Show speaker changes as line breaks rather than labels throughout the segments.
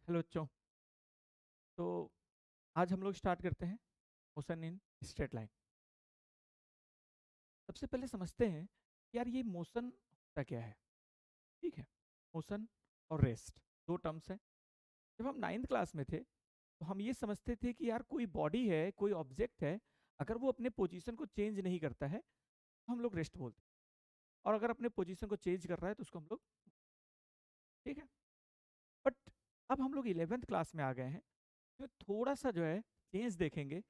Hello बच्चों। तो आज हम लोग स्टार्ट करते हैं मोशन इन स्ट्रेट लाइन। सबसे पहले समझते हैं कि यार ये मोशन होता क्या है। ठीक है, मोशन और रेस्ट दो टर्म्स हैं। जब हम नाइन्थ क्लास में थे तो हम ये समझते थे कि यार कोई बॉडी है, कोई ऑब्जेक्ट है, अगर वो अपने पोजीशन को चेंज नहीं करता है तो हम लोग रेस्ट बोलते हैं, और अगर अपने पोजीशन को चेंज कर रहा है तो उसको हम लोग, ठीक है। बट अब हम लोग 11th क्लास में आ गए हैं, तो थोड़ा सा जो है चेंज देखेंगे।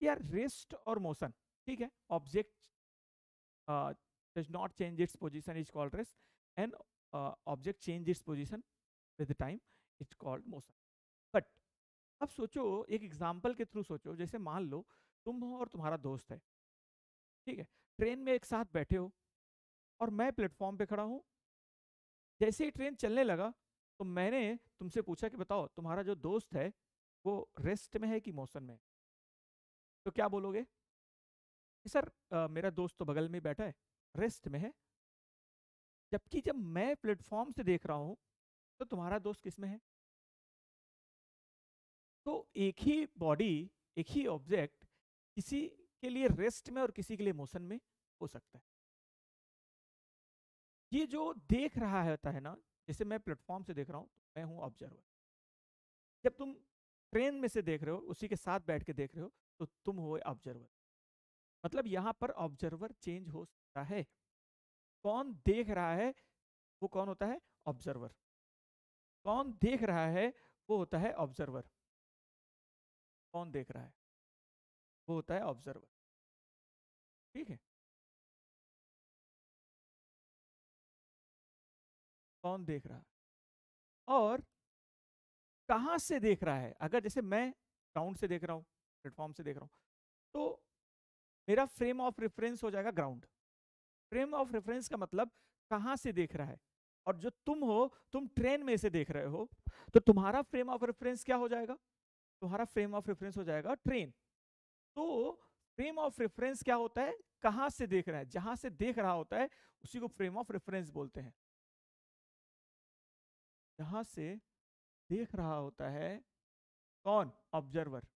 यार रेस्ट और मोशन, ठीक है, object does not change its position is called rest, and object change its position with the time, it's called motion. But अब सोचो, एक एग्जांपल के थ्रू सोचो। जैसे मान लो तुम हो और तुम्हारा दोस्त है, ठीक है, ट्रेन में एक साथ बैठे हो और मैं प्लेटफॉर्म पे खड़ा हूँ। जैसे ही ट्रेन चलने लगा तो मैंने तुमसे पूछा कि बताओ तुम्हारा जो दोस्त है वो रेस्ट में है कि मोशन में है। तो क्या बोलोगे कि सर मेरा दोस्त तो बगल में बैठा है, रेस्ट में है। जबकि जब मैं प्लेटफॉर्म से देख रहा हूं तो तुम्हारा दोस्त किस में है। तो एक ही बॉडी, एक ही ऑब्जेक्ट किसी के लिए रेस्ट में और किसी के लिए मोशन में हो सकता है। ये जो देख रहा होता है ना, जैसे मैं प्लेटफॉर्म से देख रहा हूं तो मैं हूं ऑब्जर्वर। जब तुम ट्रेन में से देख रहे हो, उसी के साथ बैठ के देख रहे हो, तो तुम हो ऑब्जर्वर। मतलब यहां पर ऑब्जर्वर चेंज हो सकता है। कौन देख रहा है वो कौन होता है, ऑब्जर्वर। कौन देख रहा है वो होता है ऑब्जर्वर। कौन देख रहा है वो होता है ऑब्जर्वर। ठीक है, कौन देख रहा है और कहां से देख रहा है। अगर जैसे मैं ग्राउंड से देख रहा हूं, प्लेटफॉर्म से देख रहा हूं, तो मेरा फ्रेम ऑफ रेफरेंस हो जाएगा ग्राउंड। फ्रेम ऑफ रेफरेंस का मतलब कहां से देख रहा है। और जो तुम हो, तुम ट्रेन में से देख रहे हो, तो तुम्हारा फ्रेम ऑफ रेफरेंस क्या हो जाएगा, तुम्हारा फ्रेम ऑफ रेफरेंस हो जाएगा ट्रेन। तो फ्रेम ऑफ रेफरेंस क्या होता है, कहां से देख रहा है। जहां से देख रहा होता है उसी को फ्रेम ऑफ रेफरेंस बोलते हैं। जहां से देख रहा होता है कौन, ऑब्जर्वर।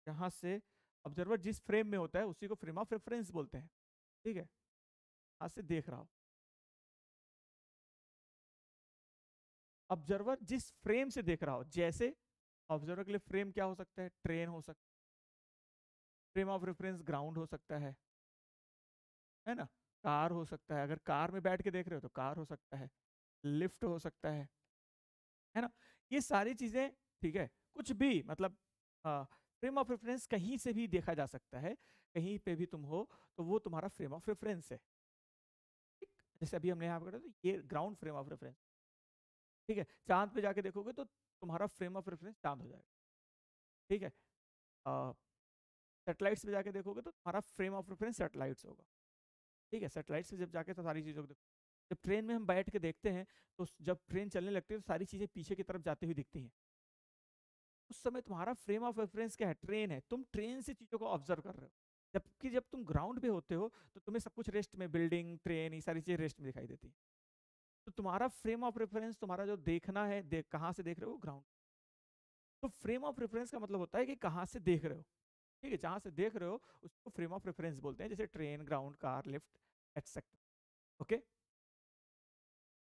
जहां से ऑब्जर्वर जिस फ्रेम में होता है उसी को फ्रेम ऑफ रेफरेंस बोलते हैं। ठीक है, जहां से देख रहा हो, ऑब्जर्वर जिस फ्रेम से देख रहा हो। जैसे ऑब्जर्वर के लिए फ्रेम क्या हो सकता है, ट्रेन हो सकता है, फ्रेम ऑफ रेफरेंस ग्राउंड हो सकता है ना, कार हो सकता है। अगर कार में बैठ के देख रहे हो तो कार हो सकता है, लिफ्ट हो सकता है ना, ये सारी चीजें। ठीक है, कुछ भी मतलब फ्रेम ऑफ रेफरेंस कहीं से भी देखा जा सकता है। कहीं पे भी तुम हो तो वो तुम्हारा फ्रेम ऑफ रेफरेंस है। ठीक? जैसे अभी हमने यहाँ पे करा तो ये ग्राउंड फ्रेम ऑफ रेफरेंस। ठीक है, चांद पे जाके देखोगे तो तुम्हारा फ्रेम ऑफ रेफरेंस चांद हो जाएगा। ठीक है, सेटेलाइट्स पे जाके देखोगे तो तुम्हारा फ्रेम ऑफ रेफरेंस सेटेलाइट्स होगा। ठीक है, सेटेलाइट्स पे जब जाके तो सारी चीज़ों को देखो। जब ट्रेन में हम बैठ के देखते हैं तो जब ट्रेन चलने लगती है तो सारी चीज़ें पीछे की तरफ जाती हुई दिखती हैं। उस समय तुम्हारा फ्रेम ऑफ रेफरेंस क्या है, ट्रेन है। तुम ट्रेन से चीज़ों को ऑब्जर्व कर रहे हो। जबकि जब तुम ग्राउंड पे होते हो तो तुम्हें सब कुछ रेस्ट में, बिल्डिंग, ट्रेन, ये सारी चीज़ें रेस्ट में दिखाई देती है। तो तुम्हारा फ्रेम ऑफ रेफरेंस, तुम्हारा जो देखना है, कहाँ से देख रहे हो, ग्राउंड। तो फ्रेम ऑफ रेफरेंस का मतलब होता है कि कहाँ से देख रहे हो। ठीक है, जहां से देख रहे हो उसको फ्रेम ऑफ रेफरेंस बोलते हैं, जैसे train, ground, car, lift, etcetera. Okay,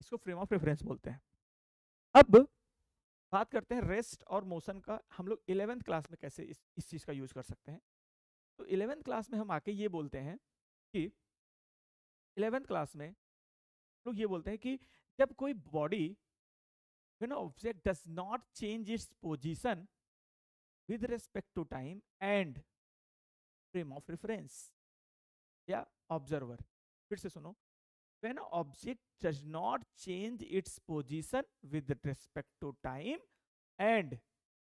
इसको फ्रेम ऑफ रेफरेंस बोलते हैं। अब बात करते हैं रेस्ट और मोशन का। हम लोग 11th क्लास में कैसे इस चीज का यूज कर सकते हैं। तो 11th क्लास में हम आके ये बोलते हैं कि 11th क्लास में लोग ये बोलते हैं कि जब कोई body, object does not change its position with respect to time and frame of reference या ऑब्जर्वर। फिर से सुनो, when object does not change its position with respect to time and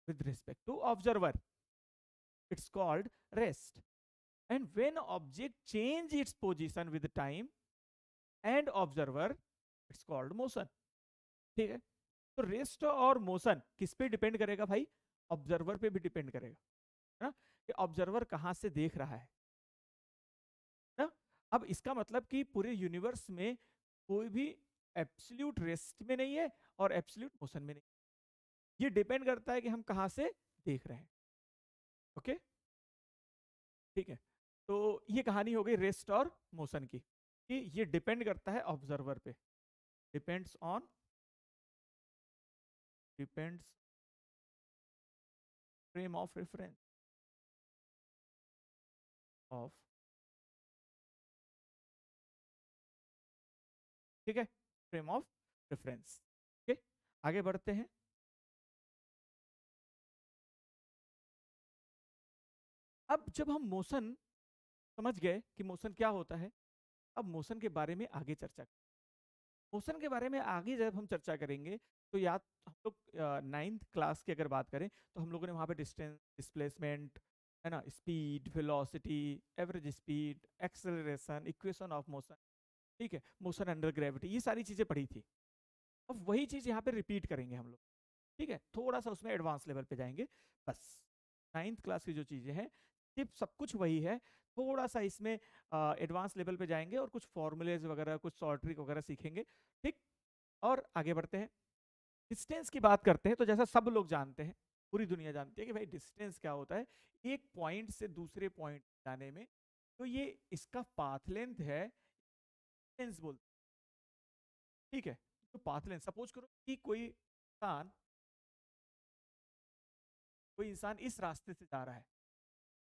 with respect to observer, it's called rest. And when object change its position with time and observer, it's called motion. ठीक है, तो rest और motion किस पे depend करेगा भाई, observer पे भी डिपेंड करेगा, है ना, कि ऑब्जर्वर कहां से देख रहा है ना। अब इसका मतलब कि पूरे यूनिवर्स में कोई भी एब्सोल्यूट रेस्ट में नहीं है और एब्सोल्यूट मोशन में नहीं। ये डिपेंड करता है कि हम कहाँ से देख रहे हैं। ओके, ठीक है। तो ये कहानी हो गई रेस्ट और मोशन की, कि ये डिपेंड करता है ऑब्जर्वर पे, depends on, depends frame of reference of, ठीक है, फ्रेम ऑफ रेफरेंस। ओके, आगे बढ़ते हैं। अब जब हम मोशन समझ गए कि मोशन क्या होता है, अब मोशन के बारे में आगे चर्चा। मोशन के बारे में आगे जब हम चर्चा करेंगे तो याद, हम लोग 9th क्लास की अगर बात करें तो हम लोगों ने वहाँ पे डिस्टेंस, डिस्प्लेसमेंट, है ना, speed, velocity, average speed, acceleration, equation of motion, ठीक है, मोशन अंडर ग्रेविटी, ये सारी चीज़ें पढ़ी थी। अब वही चीज़ यहाँ पे रिपीट करेंगे हम लोग, ठीक है, थोड़ा सा उसमें एडवांस लेवल पे जाएंगे बस। 9th क्लास की जो चीज़ें हैं सिर्फ सब कुछ वही है, थोड़ा सा इसमें एडवांस लेवल पे जाएंगे और कुछ फॉर्मूलेज वगैरह, कुछ शॉर्ट ट्रिक वगैरह सीखेंगे, ठीक। और आगे बढ़ते हैं, डिस्टेंस की बात करते हैं। तो जैसा सब लोग जानते हैं, पूरी दुनिया जानती है कि भाई डिस्टेंस क्या होता है, एक पॉइंट से दूसरे पॉइंट जाने में, तो ये इसका पाथ लेंथ है, डिस्टेंस बोलते हैं, ठीक है। तो पाथ लेंथ, सपोज करो कि कोई इंसान इस रास्ते से जा रहा है,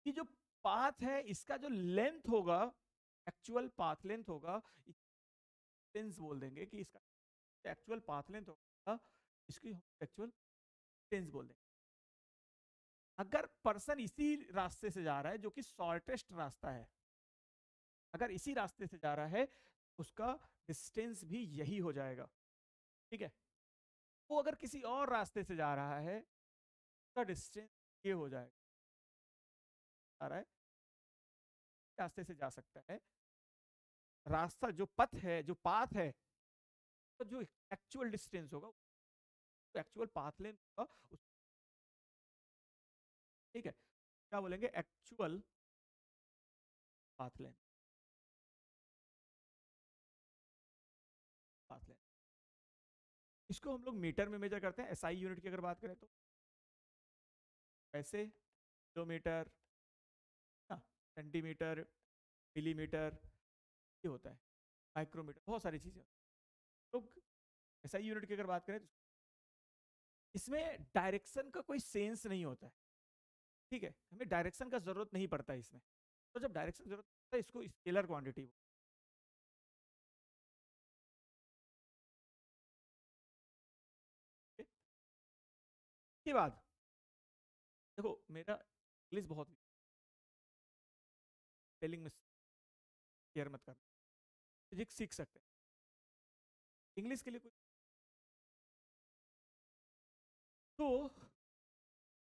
कि जो पाथ है इसका जो लेंथ होगा, एक्चुअल पाथ लेंथ होगा, डिस्टेंस बोल देंगे कि इसका एक्चुअल पाथ लेंथ होगा, इसकी एक्चुअल डिस्टेंस बोल देंगे। अगर पर्सन इसी रास्ते से जा रहा है जो कि शॉर्टेस्ट रास्ता है, अगर इसी रास्ते से जा रहा है, उसका डिस्टेंस भी यही हो जाएगा, ठीक है। वो अगर किसी और रास्ते से जा रहा है, उसका डिस्टेंस ये हो जाएगा, आ रहा है, रास्ते से जा सकता है, रास्ता जो पथ है, जो पाथ है, तो जो एक्चुअल डिस्टेंस होगा, तो एक्चुअल पाथ लेंथ होगा, ठीक है, क्या बोलेंगे, actual path length, path length. इसको हम लोग मीटर में मेजर करते हैं, एसआई यूनिट की अगर बात करें तो, ऐसे किलोमीटर, सेंटीमीटर, मिलीमीटर, ये होता है, माइक्रोमीटर, बहुत सारी चीजें। तो एसआई यूनिट की अगर बात करें तो इसमें डायरेक्शन का कोई सेंस नहीं होता है, ठीक है, हमें डायरेक्शन का जरूरत नहीं पड़ता है इसमें। तो जब डायरेक्शन जरूरत पड़ता है, इसको स्केलर क्वांटिटी, के बाद देखो मेरा इंग्लिश बहुत, स्पेलिंग में केयर मत करना, फिजिक्स सीख सकते हैं, इंग्लिश के लिए कुछ तो,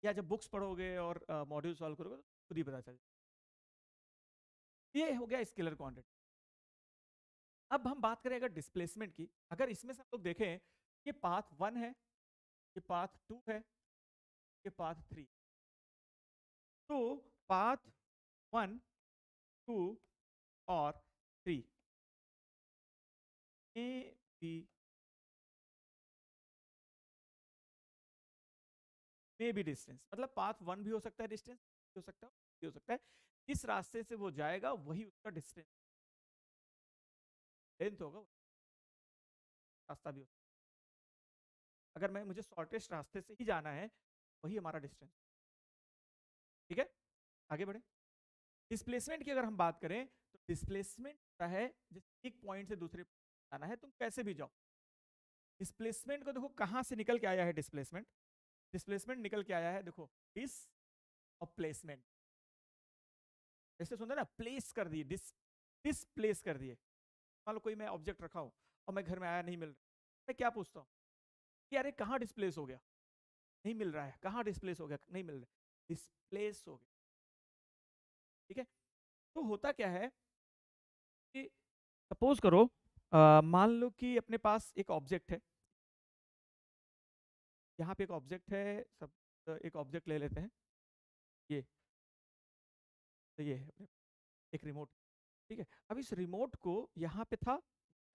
या जब बुक्स पढ़ोगे और मॉड्यूल सॉल्व करोगे तो खुद ही पता चल जाए। ये हो गया स्केलर क्वांटिटी। अब हम बात करें अगर डिस्प्लेसमेंट की, अगर इसमें से हम लोग देखें, ये पाथ 1 है, ये पाथ 2 है, ये पाथ 3, तो पाथ 1, 2 और 3 ए बी में भी डिस्टेंस, मतलब पाथ 1 भी हो सकता है, डिस्टेंस हो सकता है, भी हो सकता है, जिस रास्ते से वो जाएगा वही उसका डिस्टेंस लेंथ होगा, रास्ता भी हो, अगर मैं मुझे शॉर्टेस्ट रास्ते से ही जाना है, वही हमारा डिस्टेंस, ठीक है। आगे बढ़े, डिस्प्लेसमेंट की अगर हम बात करें तो डिस्प्लेसमेंट है जैसे एक पॉइंट से दूसरे जाना है, तुम कैसे भी जाओ, डिस्प्लेसमेंट को देखो कहां से निकल के आया है, डिस्प्लेसमेंट, डिस्प्लेसमेंट निकल के आया है, देखो डिस और प्लेसमेंट, जैसे सुनते ना, प्लेस कर दिए, डिसप्लेस कर दिए। मान लो कोई मैं ऑब्जेक्ट रखा हूं और मैं घर में आया, नहीं मिल रहा, मैं क्या पूछता हूँ कि अरे कहाँ डिस्प्लेस हो गया, नहीं मिल रहा है, कहाँ डिस्प्लेस हो गया, नहीं मिल रहा है, डिस्प्लेस हो गया, ठीक है। तो होता क्या है कि सपोज करो, मान लो कि अपने पास एक ऑब्जेक्ट है, यहाँ पे एक ऑब्जेक्ट है, सब एक ऑब्जेक्ट ले लेते हैं, ये, तो ये है अपने एक रिमोट, ठीक है। अब इस रिमोट को यहाँ पे था,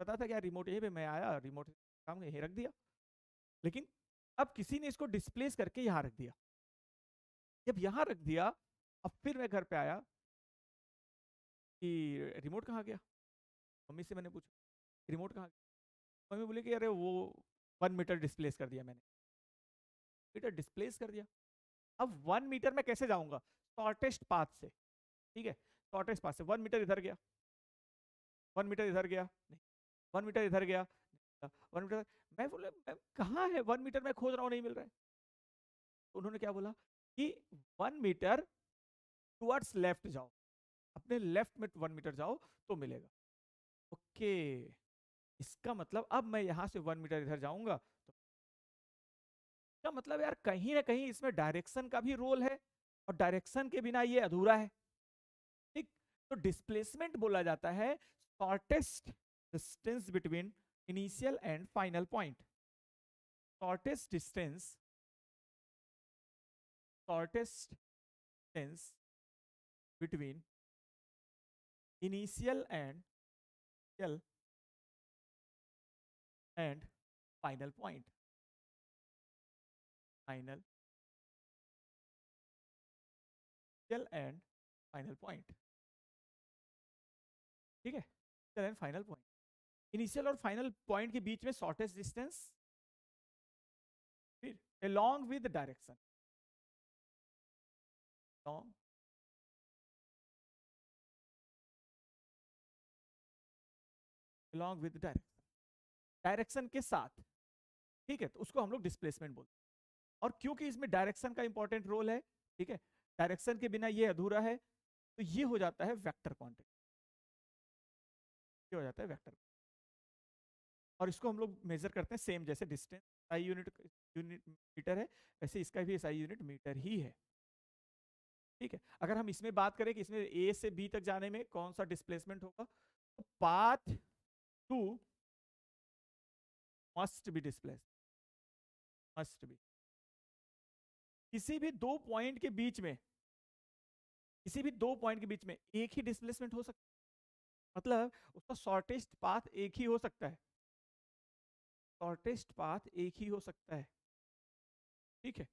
पता था क्या रिमोट यहीं पे, मैं आया रिमोट काम यहीं रख दिया, लेकिन अब किसी ने इसको डिस्प्लेस करके यहां रख दिया। जब यहां रख दिया, अब फिर मैं घर पे आया कि रिमोट कहाँ गया। मम्मी से मैंने पूछा रिमोट कहाँ गया। मम्मी बोली कि अरे वो 1 मीटर डिस्प्लेस कर दिया मैंने। मीटर डिस्प्लेस कर दिया। अब 1 मीटर में कैसे जाऊंगा? शॉर्टेस्ट पाथ से। ठीक है, शॉर्टेस्ट पाथ से 1 मीटर इधर गया, 1 मीटर इधर गया, नहीं 1 मीटर इधर गया, 1 मीटर। मैं बोला कहाँ है 1 मीटर, मैं खोज रहा हूँ नहीं मिल रहा है। तो उन्होंने क्या बोला कि 1 मीटर टुवर्ड्स लेफ्ट जाओ, अपने लेफ्ट में 1 मीटर जाओ तो मिलेगा। ओके, इसका मतलब अब मैं यहां से 1 मीटर इधर जाऊंगा तो इसका मतलब यार कहीं ना कहीं इसमें डायरेक्शन का भी रोल है, और डायरेक्शन के बिना ये अधूरा है। ठीक, तो डिस्प्लेसमेंट बोला जाता है shortest distance between initial and final point. Shortest distance, shortest distance between initial and final point. Final and final point. ठीक है, initial and final point, initial और फाइनल पॉइंट के बीच में शॉर्टेस्ट डिस्टेंस, फिर along with direction, along with direction, direction के साथ। ठीक है, तो उसको हम लोग डिस्प्लेसमेंट बोलते हैं। और क्योंकि इसमें डायरेक्शन का इंपॉर्टेंट रोल है, ठीक है, डायरेक्शन के बिना ये अधूरा है, तो ये हो जाता है वेक्टर क्वांटिटी, ये हो जाता है वेक्टर। और इसको हम लोग मेजर करते हैं सेम जैसे डिस्टेंस SI यूनिट मीटर है, वैसे इसका भी SI यूनिट मीटर ही है। ठीक है, अगर हम इसमें बात करें कि इसमें A से B तक जाने में कौन सा डिस्प्लेसमेंट होगा, तो path 2 must be displace, must be. किसी भी दो पॉइंट के बीच में, किसी भी दो पॉइंट के बीच में एक ही डिस्प्लेसमेंट हो सकता है, मतलब उसका शॉर्टेस्ट पाथ एक ही हो सकता है, शॉर्टेस्ट पाथ एक ही हो सकता है। ठीक है,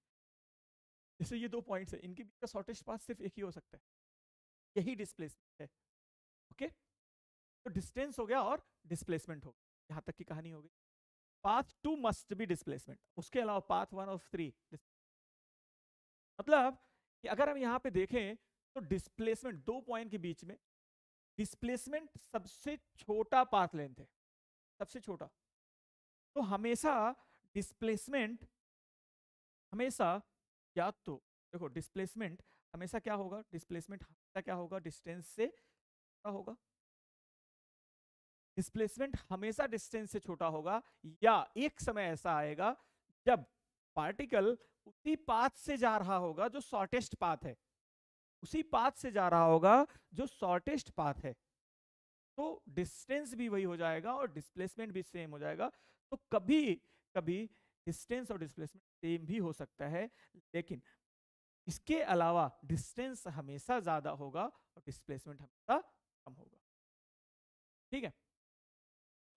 जैसे ये दो पॉइंट्स है, इनके बीच का शॉर्टेस्ट पाथ सिर्फ एक ही हो सकता है, यही डिस्प्लेसमेंट है। ओके, तो डिस्टेंस हो गया और डिस्प्लेसमेंट हो गया, यहां तक की कहानी हो गई। पाथ 2 मस्ट बी डिस्प्लेसमेंट, उसके अलावा पाथ 1 और 3, मतलब कि अगर हम यहां पे देखें तो डिस्प्लेसमेंट दो पॉइंट के बीच में डिस्प्लेसमेंट सबसे छोटा पाथ लेंथ है, सबसे छोटा। तो हमेशा डिस्प्लेसमेंट, हमेशा या तो देखो डिस्प्लेसमेंट हमेशा क्या होगा, डिस्प्लेसमेंट हमेशा क्या होगा, डिस्टेंस से छोटा होगा। डिस्प्लेसमेंट हमेशा डिस्टेंस से छोटा होगा, या एक समय ऐसा आएगा जब पार्टिकल उसी पाथ से जा रहा होगा जो शॉर्टेस्ट पाथ है, उसी पाथ से जा रहा होगा जो शॉर्टेस्ट पाथ है, तो डिस्टेंस भी वही हो जाएगा और डिस्प्लेसमेंट भी सेम हो जाएगा। तो कभी कभी डिस्टेंस और डिस्प्लेसमेंट सेम भी हो सकता है, लेकिन इसके अलावा डिस्टेंस हमेशा ज्यादा होगा और डिस्प्लेसमेंट हमेशा कम होगा। ठीक है,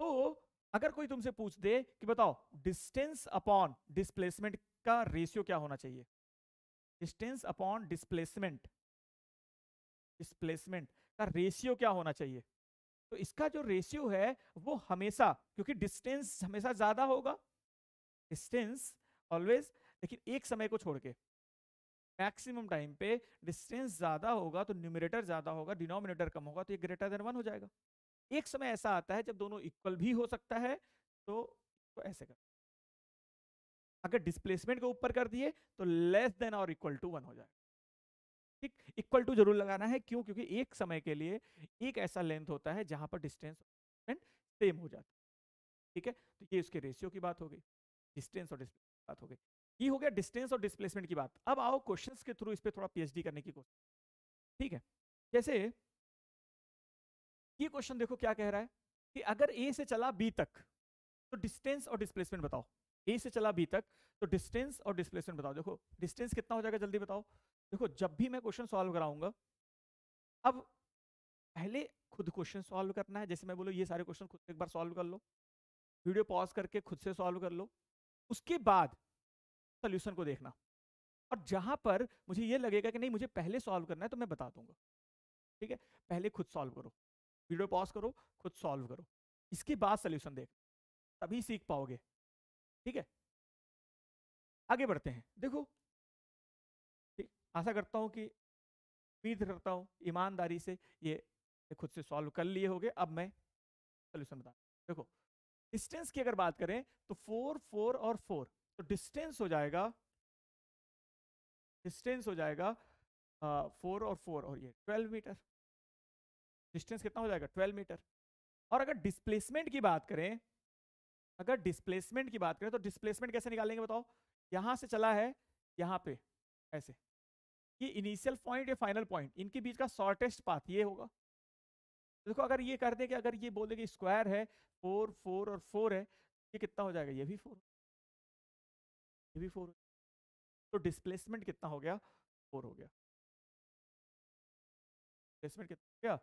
तो अगर कोई तुमसे पूछ दे कि बताओ डिस्टेंस अपॉन डिस्प्लेसमेंट का रेशियो क्या होना चाहिए, डिस्टेंस अपॉन डिस्प्लेसमेंट, डिस्प्लेसमेंट का रेशियो क्या होना चाहिए, तो इसका जो रेशियो है वो हमेशा, क्योंकि डिस्टेंस हमेशा ज्यादा होगा, डिस्टेंस ऑलवेज, लेकिन एक समय को छोड़ के मैक्सिमम टाइम पे डिस्टेंस ज्यादा होगा तो न्यूमरेटर ज्यादा होगा, डिनोमिनेटर कम होगा, तो ये ग्रेटर देन 1 हो जाएगा। एक समय ऐसा आता है जब दोनों इक्वल भी हो सकता है, तो ऐसे कर, अगर डिस्प्लेसमेंट को ऊपर कर दिए तो लेस देन और इक्वल टू 1 हो जाएगा। ठीक, इक्वल टू जरूर लगाना है, क्यों, क्योंकि एक समय के लिए एक ऐसा लेंथ होता है जहां पर डिस्टेंस सेम हो जाता है। ठीक है, तो ये उसके रेशियो की बात हो गई, डिस्टेंस और डिस्प्लेसमेंट की बात हो गई, ये हो गया डिस्टेंस और डिस्प्लेसमेंट की बात। अब आओ क्वेश्चंस के थ्रू इस पे थोड़ा पीएचडी करने की कोशिश। ठीक है, जैसे ये क्वेश्चन देखो क्या कह रहा है कि अगर ए से चला बी तक तो डिस्टेंस और डिस्प्लेसमेंट बताओ, ए से चला बी तक तो डिस्टेंस और डिस्प्लेसमेंट बताओ। देखो डिस्टेंस कितना हो जाएगा जल्दी बताओ। देखो जब भी मैं क्वेश्चन सॉल्व कराऊंगा, अब पहले खुद क्वेश्चन सॉल्व करना है, जैसे मैं बोलूं ये सारे क्वेश्चन खुद से एक बार सॉल्व कर लो, वीडियो पॉज करके खुद से सॉल्व कर लो, उसके बाद सोल्यूशन को देखना, और जहां पर मुझे ये लगेगा कि नहीं मुझे पहले सॉल्व करना है तो मैं बता दूंगा, ठीक है। पहले खुद सॉल्व करो, वीडियो पॉज करो, खुद सॉल्व करो, इसके बाद सोल्यूशन देख, तभी सीख पाओगे, ठीक है। आगे बढ़ते हैं, देखो ठीक, आशा करता हूं कि, उम्मीद करता हूं ईमानदारी से ये खुद से सॉल्व कर लिए होगे। अब मैं सोल्यूशन बता, देखो डिस्टेंस की अगर बात करें तो 4 4 और 4, तो डिस्टेंस हो जाएगा, डिस्टेंस हो जाएगा 4 और 4 और ये 12 मीटर, डिस्टेंस कितना हो जाएगा 12 मीटर। और अगर डिस्प्लेसमेंट की बात करें, अगर डिस्प्लेसमेंट की बात करें तो डिस्प्लेसमेंट कैसे निकालेंगे बताओ, यहां से चला है यहां पे ऐसे, ये इनिशियल पॉइंट या फाइनल पॉइंट, इनके बीच का शॉर्टेस्ट पाथ ये होगा। देखो अगर ये कर दे कि अगर ये बोले कि स्क्वायर है 4 4 और 4 है, ये कितना हो जाएगा, ये भी 4, ये भी 4, तो डिस्प्लेसमेंट कितना हो गया 4 हो गया, डिस्प्लेसमेंट कितना हो गया,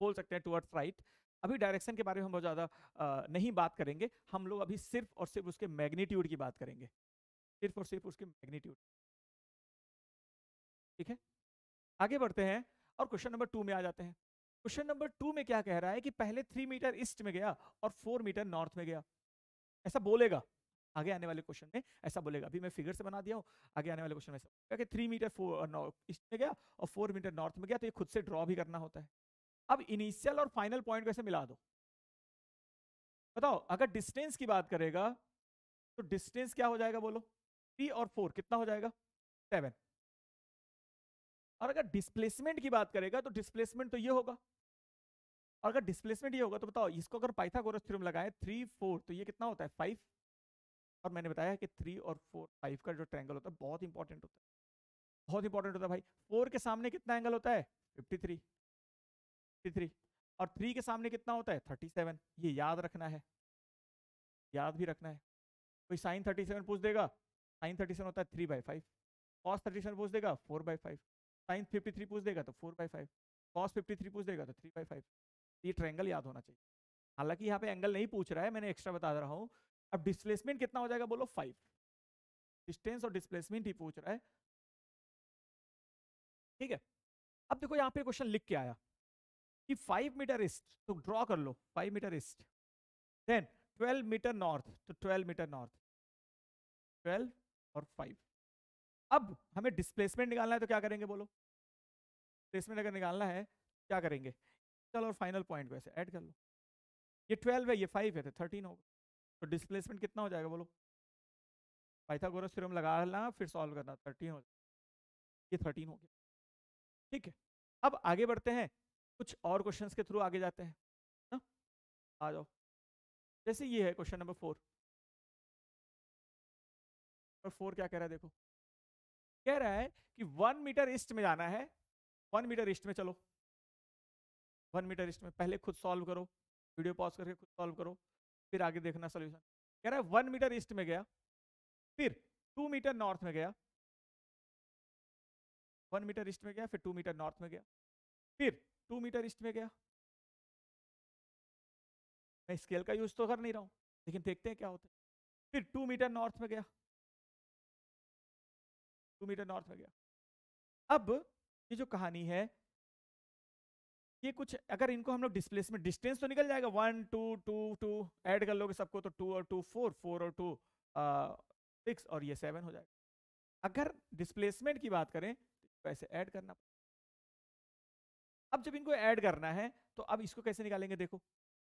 बोल सकते हैं टुवर्ड्स राइट। अभी डायरेक्शन के बारे में हम बहुत ज़्यादा नहीं बात करेंगे, हम लोग अभी सिर्फ और सिर्फ उसके मैग्नीट्यूड की बात करेंगे, सिर्फ और सिर्फ उसके मैग्नीट्यूड, ठीक है। आगे बढ़ते हैं और क्वेश्चन नंबर 2 में आ जाते हैं। क्वेश्चन नंबर 2 में क्या कह रहा है कि पहले 3 मीटर ईस्ट में गया और 4 मीटर नॉर्थ में गया, ऐसा बोलेगा आगे आने वाले क्वेश्चन में, ऐसा बोलेगा। अभी मैं फिगर से बना दिया हूं, आगे आने वाले क्वेश्चन में ऐसा कि 3 मीटर ईस्ट में गया और 4 मीटर नॉर्थ में गया, तो ये खुद से ड्रॉ भी करना होता है। अब इनिशियल और फाइनल पॉइंट कैसे मिला दो, बताओ। अगर डिस्टेंस की बात करेगा तो डिस्टेंस क्या हो जाएगा बोलो, 3 और 4 कितना हो जाएगा 7, और अगर डिस्प्लेसमेंट की बात करेगा तो डिस्प्लेसमेंट तो ये होगा, और अगर डिस्प्लेसमेंट ये होगा तो बताओ इसको अगर पाइथागोरस थ्योरम लगाए 3 4 तो ये कितना होता है 5, और मैंने बताया कि 3 और 4 5 का जो ट्रायंगल होता है बहुत इंपॉर्टेंट होता है, बहुत इंपॉर्टेंट होता है भाई। 4 के सामने कितना एंगल होता है 53, 53, और 3 के सामने कितना होता है 37, ये याद रखना है, याद भी रखना है। कोई साइन 37 पूछ देगा, साइन 37 होता है 3/5, कॉस 37 पूछ देगा 4/5, साइन 53 पूछ देगा तो 4/5, कॉस 53 पूछ देगा तो 3/5। ये ट्रायंगल याद होना चाहिए। हालांकि यहाँ पे एंगल नहीं पूछ रहा है, मैंने एक्स्ट्रा बता रहा हूँ। अब डिस्प्लेसमेंट कितना हो जाएगा बोलो 5, डिस्टेंस और डिस्प्लेसमेंट ही पूछ रहा है, ठीक है। अब देखो यहाँ पे क्वेश्चन लिख के आया कि 5 मीटर ईस्ट, तो ड्रॉ कर लो 5 metre east, then 12 metre north, तो 12 मीटर नॉर्थ, 12 और 5। अब हमें डिस्प्लेसमेंट निकालना है तो क्या करेंगे बोलो, डिस्प्लेसमेंट अगर निकालना है क्या करेंगे, चलो और फाइनल पॉइंट को ऐसे ऐड कर लो, ये 12 है ये 5 है तो 13 होगा, तो डिस्प्लेसमेंट कितना हो जाएगा बोलो, पाइथागोरस थ्योरम लगाना फिर सॉल्व करना, 13 हो जाएगा, ये 13 हो गया, ठीक है। अब आगे बढ़ते हैं, कुछ और क्वेश्चंस के थ्रू आगे जाते हैं ना, आ जाओ। जैसे ये है क्वेश्चन नंबर 4, और 4 क्या कह रहा है देखो, कह रहा है कि 1 मीटर ईस्ट में जाना है, 1 मीटर ईस्ट में चलो, 1 मीटर ईस्ट में पहले खुद सॉल्व करो, वीडियो पॉज करके खुद सॉल्व करो, फिर आगे देखना सोल्यूशन। कह रहा है 1 मीटर ईस्ट में गया, फिर 2 मीटर नॉर्थ में गया, 1 मीटर ईस्ट में गया, फिर 2 मीटर नॉर्थ में गया, फिर 2 मीटर ईस्ट में गया। मैं स्केल का यूज तो कर नहीं रहा हूं, लेकिन देखते हैं क्या होता है। फिर 2 मीटर नॉर्थ में गया, 2 मीटर नॉर्थ में गया। अब ये जो कहानी है, ये कुछ अगर इनको हम लोग डिस्प्लेसमेंट, डिस्टेंस तो निकल जाएगा 1 2 2 2 ऐड कर लोगे सबको तो 2 और 2 4 4 और 2 6 और ये 7 हो जाएगा। अगर डिस्प्लेसमेंट की बात करें तो ऐसे ऐड करना। अब जब इनको ऐड करना है तो अब इसको कैसे निकालेंगे देखो,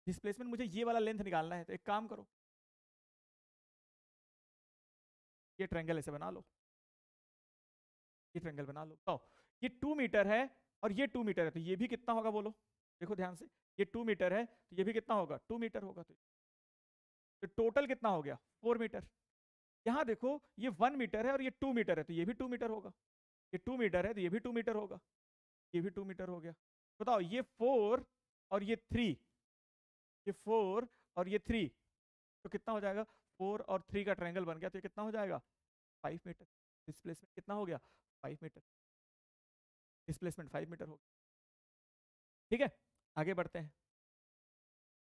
डिस्प्लेसमेंट मुझे ये वाला लेंथ निकालना है, तो एक काम करो, ये ट्रायंगल ऐसे बना लो, ये ट्रायंगल बना लो। तो ये 2 मीटर है और ये 2 मीटर है, तो ये भी कितना होगा बोलो, देखो ध्यान से, ये 2 मीटर है तो ये भी कितना होगा 2 मीटर होगा, तो टोटल कितना हो गया 4 मीटर। यहां देखो ये 1 मीटर है और ये 2 मीटर है, तो ये भी 2 मीटर होगा, ये 2 मीटर है तो ये भी 2 मीटर होगा, ये भी 2 मीटर हो गया। बताओ ये 4 और ये 3, ये 4 और ये 3, तो कितना हो जाएगा, 4 और 3 का ट्रायंगल बन गया, तो ये कितना हो जाएगा 5 मीटर। डिस्प्लेसमेंट कितना हो गया 5 मीटर, डिस्प्लेसमेंट 5 मीटर हो गया, ठीक है। आगे बढ़ते हैं।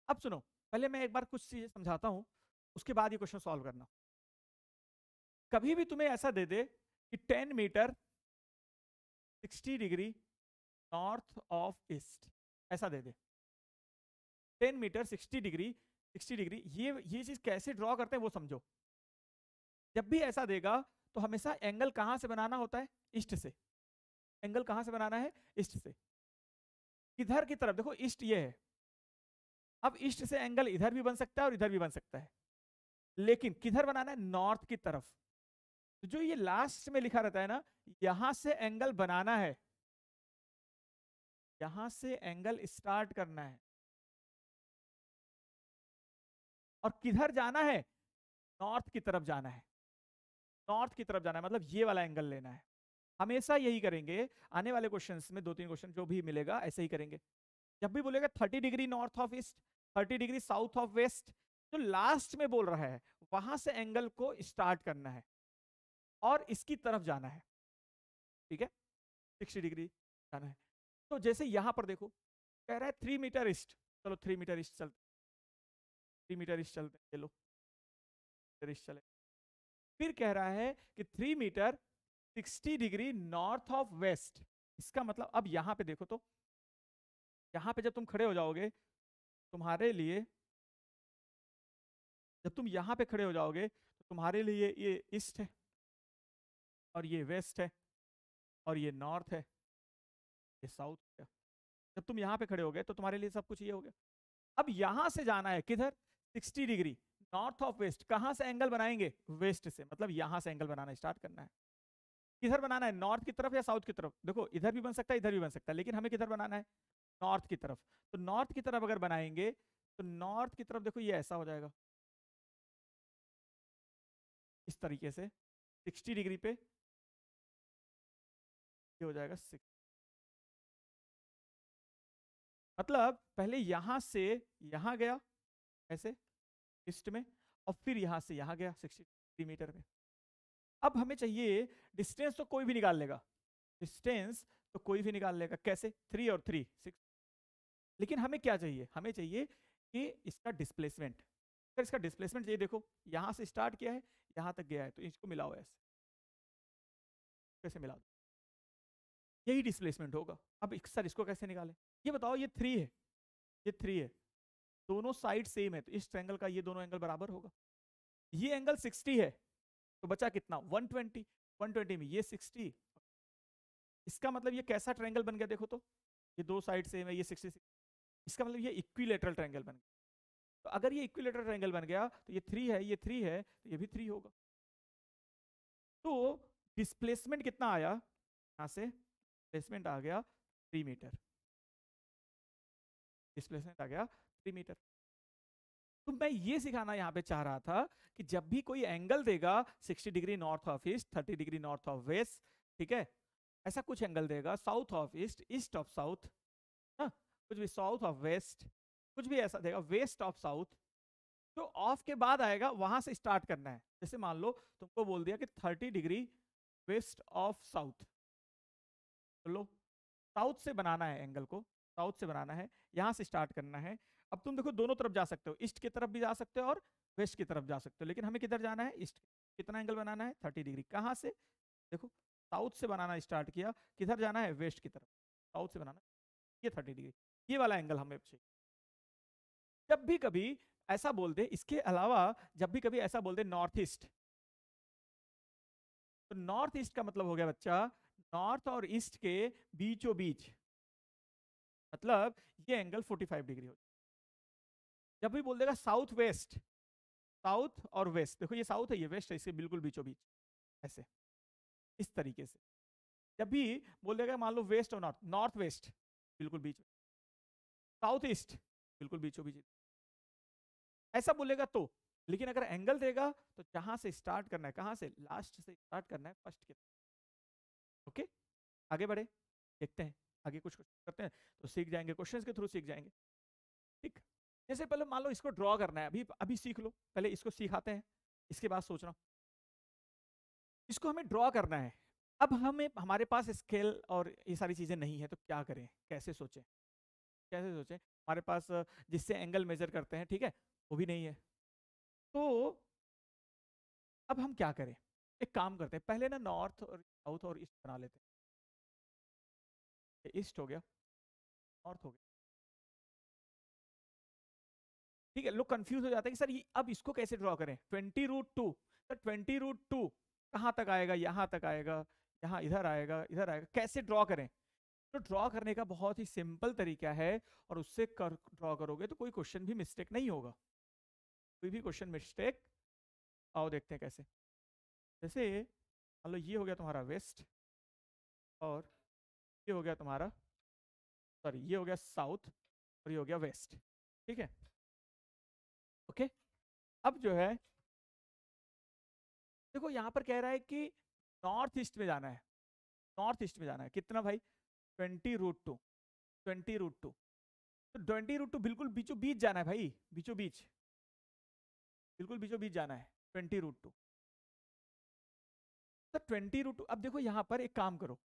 अब सुनो, पहले मैं एक बार कुछ चीजें समझाता हूं, उसके बाद ये क्वेश्चन सॉल्व करना। कभी भी तुम्हें ऐसा दे दे कि 10 metre 60 degree north of east, ऐसा दे दे 10 मीटर 60 डिग्री 60 डिग्री, ये चीज कैसे ड्रॉ करते हैं वो समझो। जब भी ऐसा देगा तो हमेशा एंगल कहां से बनाना होता है? ईस्ट से। एंगल कहां से बनाना है? ईस्ट से। इधर की तरफ देखो, ईस्ट ये है, अब ईस्ट से एंगल इधर भी बन सकता है और इधर भी बन सकता है, लेकिन किधर बनाना है? नॉर्थ की तरफ। तो जो ये लास्ट में लिखा रहता है ना, यहां से एंगल बनाना है, यहां से एंगल स्टार्ट करना है, और किधर जाना है? नॉर्थ की तरफ जाना है। नॉर्थ की तरफ जाना है मतलब ये वाला एंगल लेना है। हमेशा यही करेंगे, आने वाले क्वेश्चंस में 2-3 क्वेश्चन जो भी मिलेगा ऐसे ही करेंगे। जब भी बोलेगा 30 degree north of east, 30 degree south of west, तो लास्ट में बोल रहा है वहां से एंगल को स्टार्ट करना है और इसकी तरफ जाना है, ठीक है, 60 डिग्री जाना है। तो जैसे यहां पर देखो कह रहा है 3 मीटर ईस्ट, चलो 3 मीटर ईस्ट चलते, 3 मीटर ईस्ट चलते, चलो ईस्ट चले। फिर कह रहा है कि 3 metre 60 degree north of west. इसका मतलब अब यहां पे देखो, तो यहां पे जब तुम खड़े हो जाओगे, तुम्हारे लिए जब तुम यहां पे खड़े हो जाओगे तो तुम्हारे लिए ये ईस्ट है और ये वेस्ट है और ये नॉर्थ है, ये साउथ है। जब तुम यहां पे खड़े हो गए तो तुम्हारे लिए सब कुछ ये हो गया। अब यहां से जाना है किधर? 60 डिग्री नॉर्थ ऑफ वेस्ट। कहां से एंगल बनाएंगे? वेस्ट से, मतलब यहां से एंगल बनाना स्टार्ट करना है। किधर बनाना है? नॉर्थ की तरफ या साउथ की तरफ? देखो इधर भी बन सकता है, इधर भी बन सकता है, लेकिन हमें किधर बनाना है? नॉर्थ की तरफ। तो नॉर्थ की तरफ अगर बनाएंगे तो नॉर्थ की तरफ देखो ये ऐसा हो जाएगा, इस तरीके से 60 डिग्री पे ये हो जाएगा 6। मतलब पहले यहां से यहां गया ऐसे ईस्ट में, और फिर यहां से यहां गया 60 मीटर में। अब हमें चाहिए डिस्टेंस, तो कोई भी निकाल लेगा, डिस्टेंस तो कोई भी निकाल लेगा। कैसे? 3 और 3 6। लेकिन हमें क्या चाहिए? हमें चाहिए कि इसका डिस्प्लेसमेंट। अगर इसका डिस्प्लेसमेंट ये देखो, यहां से स्टार्ट किया है यहां तक गया है, तो इसको मिलाओ ऐसे, कैसे मिला दो? यही डिस्प्लेसमेंट होगा। अब सर इसको कैसे निकालें? ये बताओ, ये 3 है, ये 3 है, दोनों साइड सेम है, तो इस ट्रायंगल का ये दोनों एंगल बराबर होगा। ये एंगल 60 है, तो बचा कितना? 120। 120 में ये 60, इसका मतलब ये कैसा ट्रायंगल बन गया? देखो तो ये दो साइड सेम है, ये 66, इसका मतलब ये इक्विलेटरल ट्रायंगल बन गया। तो अगर ये इक्विलेटरल ट्रायंगल बन गया तो ये 3 है, ये 3 है, तो ये भी 3 होगा। तो डिस्प्लेसमेंट कितना आया? यहां से डिस्प्लेसमेंट आ गया 3 मीटर, डिस्प्लेसमेंट आ गया 3 मीटर। तो मैं ये सिखाना यहाँ पे चाह रहा था कि जब भी कोई एंगल देगा 60 degree north of east, 30 degree north of west, ठीक है, ऐसा कुछ एंगल देगा, south of east, east of south, कुछ भी साउथ ऑफ वेस्ट, कुछ भी ऐसा देगा, वेस्ट ऑफ साउथ, तो ऑफ के बाद आएगा वहां से स्टार्ट करना है। जैसे मान लो तुमको बोल दिया कि 30 डिग्री वेस्ट ऑफ साउथ, तो लो साउथ से बनाना है एंगल को, साउथ से बनाना है, यहां से स्टार्ट करना है। अब तुम देखो दोनों तरफ जा सकते हो, ईस्ट की तरफ भी जा सकते हो और वेस्ट की तरफ जा सकते हो, लेकिन हमें किधर जाना है? ईस्ट। कितना एंगल बनाना है? 30 डिग्री। कहां से? देखो साउथ से बनाना स्टार्ट किया, किधर जाना है? वेस्ट की तरफ। साउथ से बनाना ये 30 डिग्री, ये वाला एंगल हमें चाहिए। जब भी कभी ऐसा बोल दे, इसके अलावा जब भी कभी ऐसा बोल दे नॉर्थ ईस्ट, तो नॉर्थ ईस्ट का मतलब हो गया बच्चा नॉर्थ और ईस्ट के बीचों बीच, मतलब ये एंगल 45 डिग्री हो। जब भी बोल देगा साउथ वेस्ट, साउथ और वेस्ट, देखो ये साउथ है ये वेस्ट है, इसके बिल्कुल बीचों बीच ऐसे, इस तरीके से। जब भी बोल देगा मान लो वेस्ट और नॉर्थ, नॉर्थ वेस्ट बिल्कुल बीच, साउथ ईस्ट बिल्कुल बीचों बीच, ऐसा बोलेगा तो। लेकिन अगर एंगल देगा तो जहां से स्टार्ट करना है, कहां से? लास्ट से स्टार्ट करना है फर्स्ट के। ओके, आगे बढ़े, देखते हैं आगे कुछ करते हैं तो सीख जाएंगे, क्वेश्चंस के थ्रू सीख जाएंगे। ठीक, जैसे पहले मान लो इसको ड्रॉ करना है, अभी अभी सीख लो, पहले इसको सिखाते हैं, इसके बाद सोचना। इसको हमें ड्रॉ करना है। अब हमें हमारे पास स्केल और ये सारी चीजें नहीं है, तो क्या करें? कैसे सोचें? कैसे सोचें? हमारे पास जिससे एंगल मेजर करते हैं, ठीक है, वो भी नहीं है। तो अब हम क्या करें? एक काम करते हैं, पहले ना नॉर्थ और साउथ और ईस्ट बना लेते हैं। ईस्ट हो गया, नॉर्थ हो गया। ठीक है, लोग कंफ्यूज हो जाते हैं कि सर ये अब इसको कैसे ड्रॉ करें। 20√2, सर 20√2 कहाँ तक आएगा, यहाँ तक आएगा, यहाँ इधर आएगा, इधर आएगा, कैसे ड्रॉ करें। तो ड्रॉ करने का बहुत ही सिंपल तरीका है, और उससे ड्रॉ करोगे तो कोई क्वेश्चन भी मिस्टेक नहीं होगा, कोई भी क्वेश्चन मिस्टेक। आओ देखते हैं कैसे। जैसे मान लो ये हो गया तुम्हारा वेस्ट, और ये हो गया तुम्हारा, सॉरी ये हो गया साउथ, और ये हो गया वेस्ट। ठीक है, ओके। अब जो है देखो यहाँ पर कह रहा है कि नॉर्थ ईस्ट में जाना है, नॉर्थ ईस्ट में जाना है कितना भाई, 20√2, 20√2। तो 20√2 बिल्कुल बीचों बीच जाना है भाई, बीचों बीच, बिल्कुल बीचों बीच जाना है 20√2। तो 20√2, अब देखो यहाँ पर एक काम करो,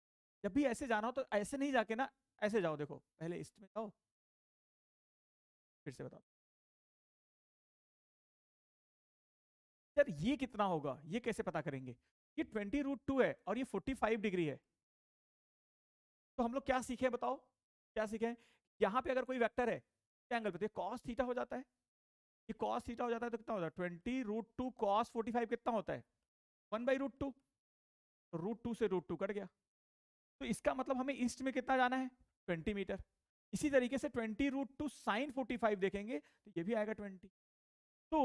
जब भी ऐसे जाना हो तो ऐसे नहीं जाके ना, ऐसे जाओ, देखो पहले ईस्ट में जाओ, फिर से बताओ यार ये कितना होगा, ये कैसे पता करेंगे। ये 20√2 है और ये 45 डिग्री है। तो हम लोग क्या सीखे बताओ, क्या सीखे। यहाँ पे अगर कोई वेक्टर है, क्या एंगल बताइए, कॉस थीटा हो जाता है। ये कॉस थीटा हो जाता है तो कितना होता है, 20√2 कॉस 45 कितना होता है, 1/√2। तो √2 से √2 कट गया। तो इसका मतलब हमें ईस्ट में कितना जाना है, 20 मीटर। इसी तरीके से 20√2 साइन 45 देखेंगे तो ये भी आएगा 20। तो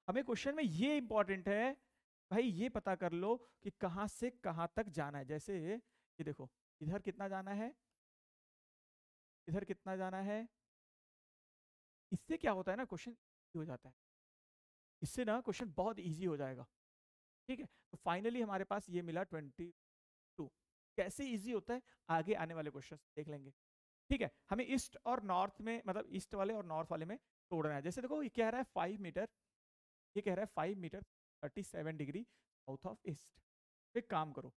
हमें क्वेश्चन में ये इंपॉर्टेंट है भाई, ये पता कर लो कि कहां से कहां तक जाना है। जैसे ये देखो, इधर कितना जाना है, इधर कितना जाना है। इससे क्या होता है ना, क्वेश्चन हो जाता है, इससे ना क्वेश्चन बहुत इजी हो जाएगा। ठीक है, तो फाइनली हमारे पास ये मिला 22। कैसे इजी होता है आगे आने वाले क्वेश्चन देख लेंगे। ठीक है, हमें ईस्ट और नॉर्थ में, मतलब ईस्ट वाले और नॉर्थ वाले में तोड़ना है। जैसे देखो ये कह रहा है 5 मीटर, ये कह रहा है 5 metre 37 degree south of east. एक काम करो,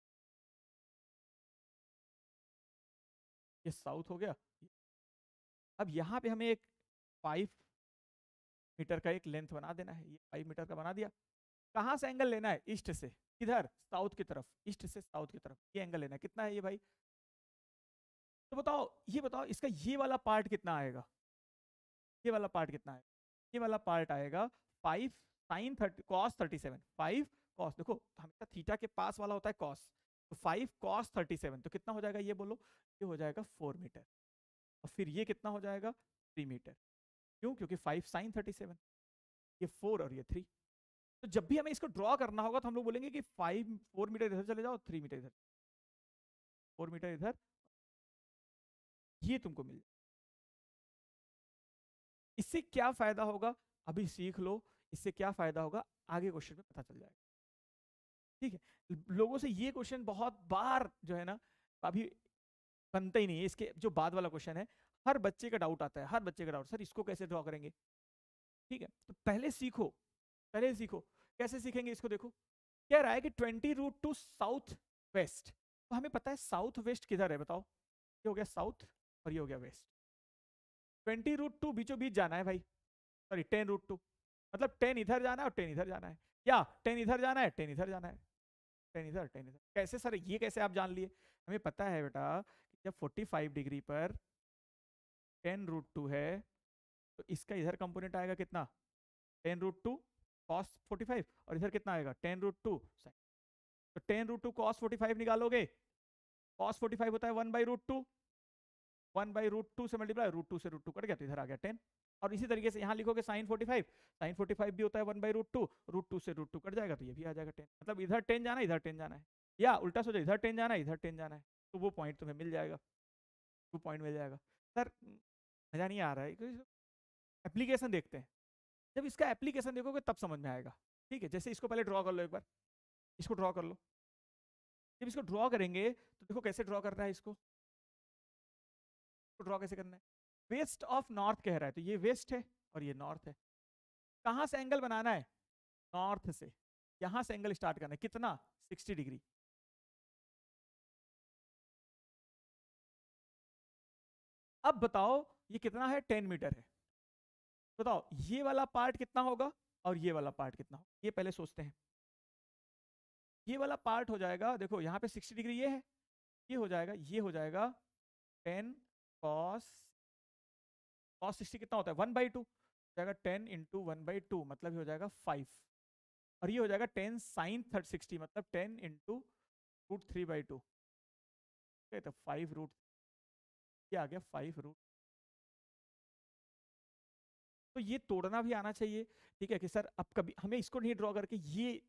ये साउथ हो गया। अब यहाँ पे हमें एक 5 मीटर का एक लेंथ बना देना है, ये 5 मीटर का बना दिया। कहाँ से एंगल लेना है, ईस्ट से, किधर, साउथ की तरफ, ईस्ट से साउथ की तरफ ये एंगल लेना है। कितना है ये भाई, तो बताओ, ये बताओ इसका ये वाला पार्ट कितना आएगा, ये वाला पार्ट कितना है, ये वाला पार्ट आएगा 5 sin 30 cos 37। 5 cos, देखो हमेशा थीटा के पास वाला होता है cos, तो 5 cos 37 तो कितना हो जाएगा ये बोलो, ये हो जाएगा 4 मीटर। और फिर ये कितना हो जाएगा 3 मीटर। क्यों, क्योंकि 5 sin 37, ये 4 और ये 3। तो जब भी हमें इसको ड्रॉ करना होगा तो हम लोग बोलेंगे कि 4 मीटर इधर चले जाओ, 3 मीटर इधर, 4 मीटर इधर, ये तुमको मिल जाए। इससे क्या फायदा होगा, अभी सीख लो, इससे क्या फायदा होगा आगे क्वेश्चन में पता चल जाएगा। ठीक है, लोगों से ये क्वेश्चन बहुत बार जो है ना, अभी बनता ही नहीं है। इसके जो बाद वाला क्वेश्चन है, हर बच्चे का डाउट आता है, हर बच्चे का डाउट, सर इसको कैसे ड्रॉ करेंगे। ठीक है, तो पहले सीखो, पहले सीखो। कैसे सीखेंगे इसको, देखो कह रहा है कि 20√2 साउथ वेस्ट। तो हमें पता है साउथ वेस्ट किधर है, बताओ। ये हो गया साउथ और ये हो गया वेस्ट। 20√2 बीचों बीच जाना है भाई, सॉरी 10√2, मतलब 10 इधर जाना है और 10 इधर जाना है, या 10 इधर जाना है, 10 इधर जाना है, 10 इधर 10 इधर। कैसे सर, ये कैसे आप जान लिए। हमें पता है बेटा कि जब 45 डिग्री पर 10√2 है तो इसका इधर कंपोनेंट आएगा कितना, 10√2 cos 45, और इधर कितना आएगा 10√2 sin। तो 10√2 cos 45 निकालोगे, cos 45 होता है 1/√2, 1/√2 से मल्टीप्लाई, √2 से √2 कट गया तो इधर आ गया 10। और इसी तरीके से यहाँ लिखोगे sin 45, sin 45 भी होता है 1/√2, √2 से √2 कट जाएगा तो ये भी आ जाएगा 10। मतलब इधर 10 जाना है, इधर 10 जाना है, या उल्टा सोचो, इधर 10 जाना है, इधर 10 जाना है, तो वो पॉइंट तुम्हें मिल जाएगा, वो पॉइंट मिल जाएगा। सर मजा नहीं आ रहा है, एप्लीकेशन देखते हैं, जब इसका एप्लीकेशन देखोगे तब समझ में आएगा। ठीक है, जैसे इसको पहले ड्रॉ कर लो एक बार, इसको ड्रॉ कर लो। जब इसको ड्रॉ करेंगे तो देखो कैसे ड्रॉ करना है इसको, ड्रॉ कैसे करना है। वेस्ट ऑफ नॉर्थ कह रहा है, तो ये वेस्ट है और ये नॉर्थ है। कहां से एंगल बनाना है, नॉर्थ से, यहां से एंगल स्टार्ट करना है, कितना 60 डिग्री। अब बताओ ये कितना है, 10 मीटर है। बताओ ये वाला पार्ट कितना होगा और ये वाला पार्ट कितना होगा, ये पहले सोचते हैं। ये वाला पार्ट हो जाएगा, देखो यहाँ पे 60 डिग्री ये है, ये हो जाएगा 10 cos 60 कितना होता है 1/2 जाएगा, 10 इंटू 1/2 मतलब ये हो जाएगा 5, और ये हो जाएगा 10 sin 60 मतलब 10 इंटू √3/2, तो 5 रूट, ये आ गया 5 रूट। तो ये तोड़ना भी आना चाहिए, ठीक है कि सर अब कभी हमें इसको नहीं ड्रॉ करके ये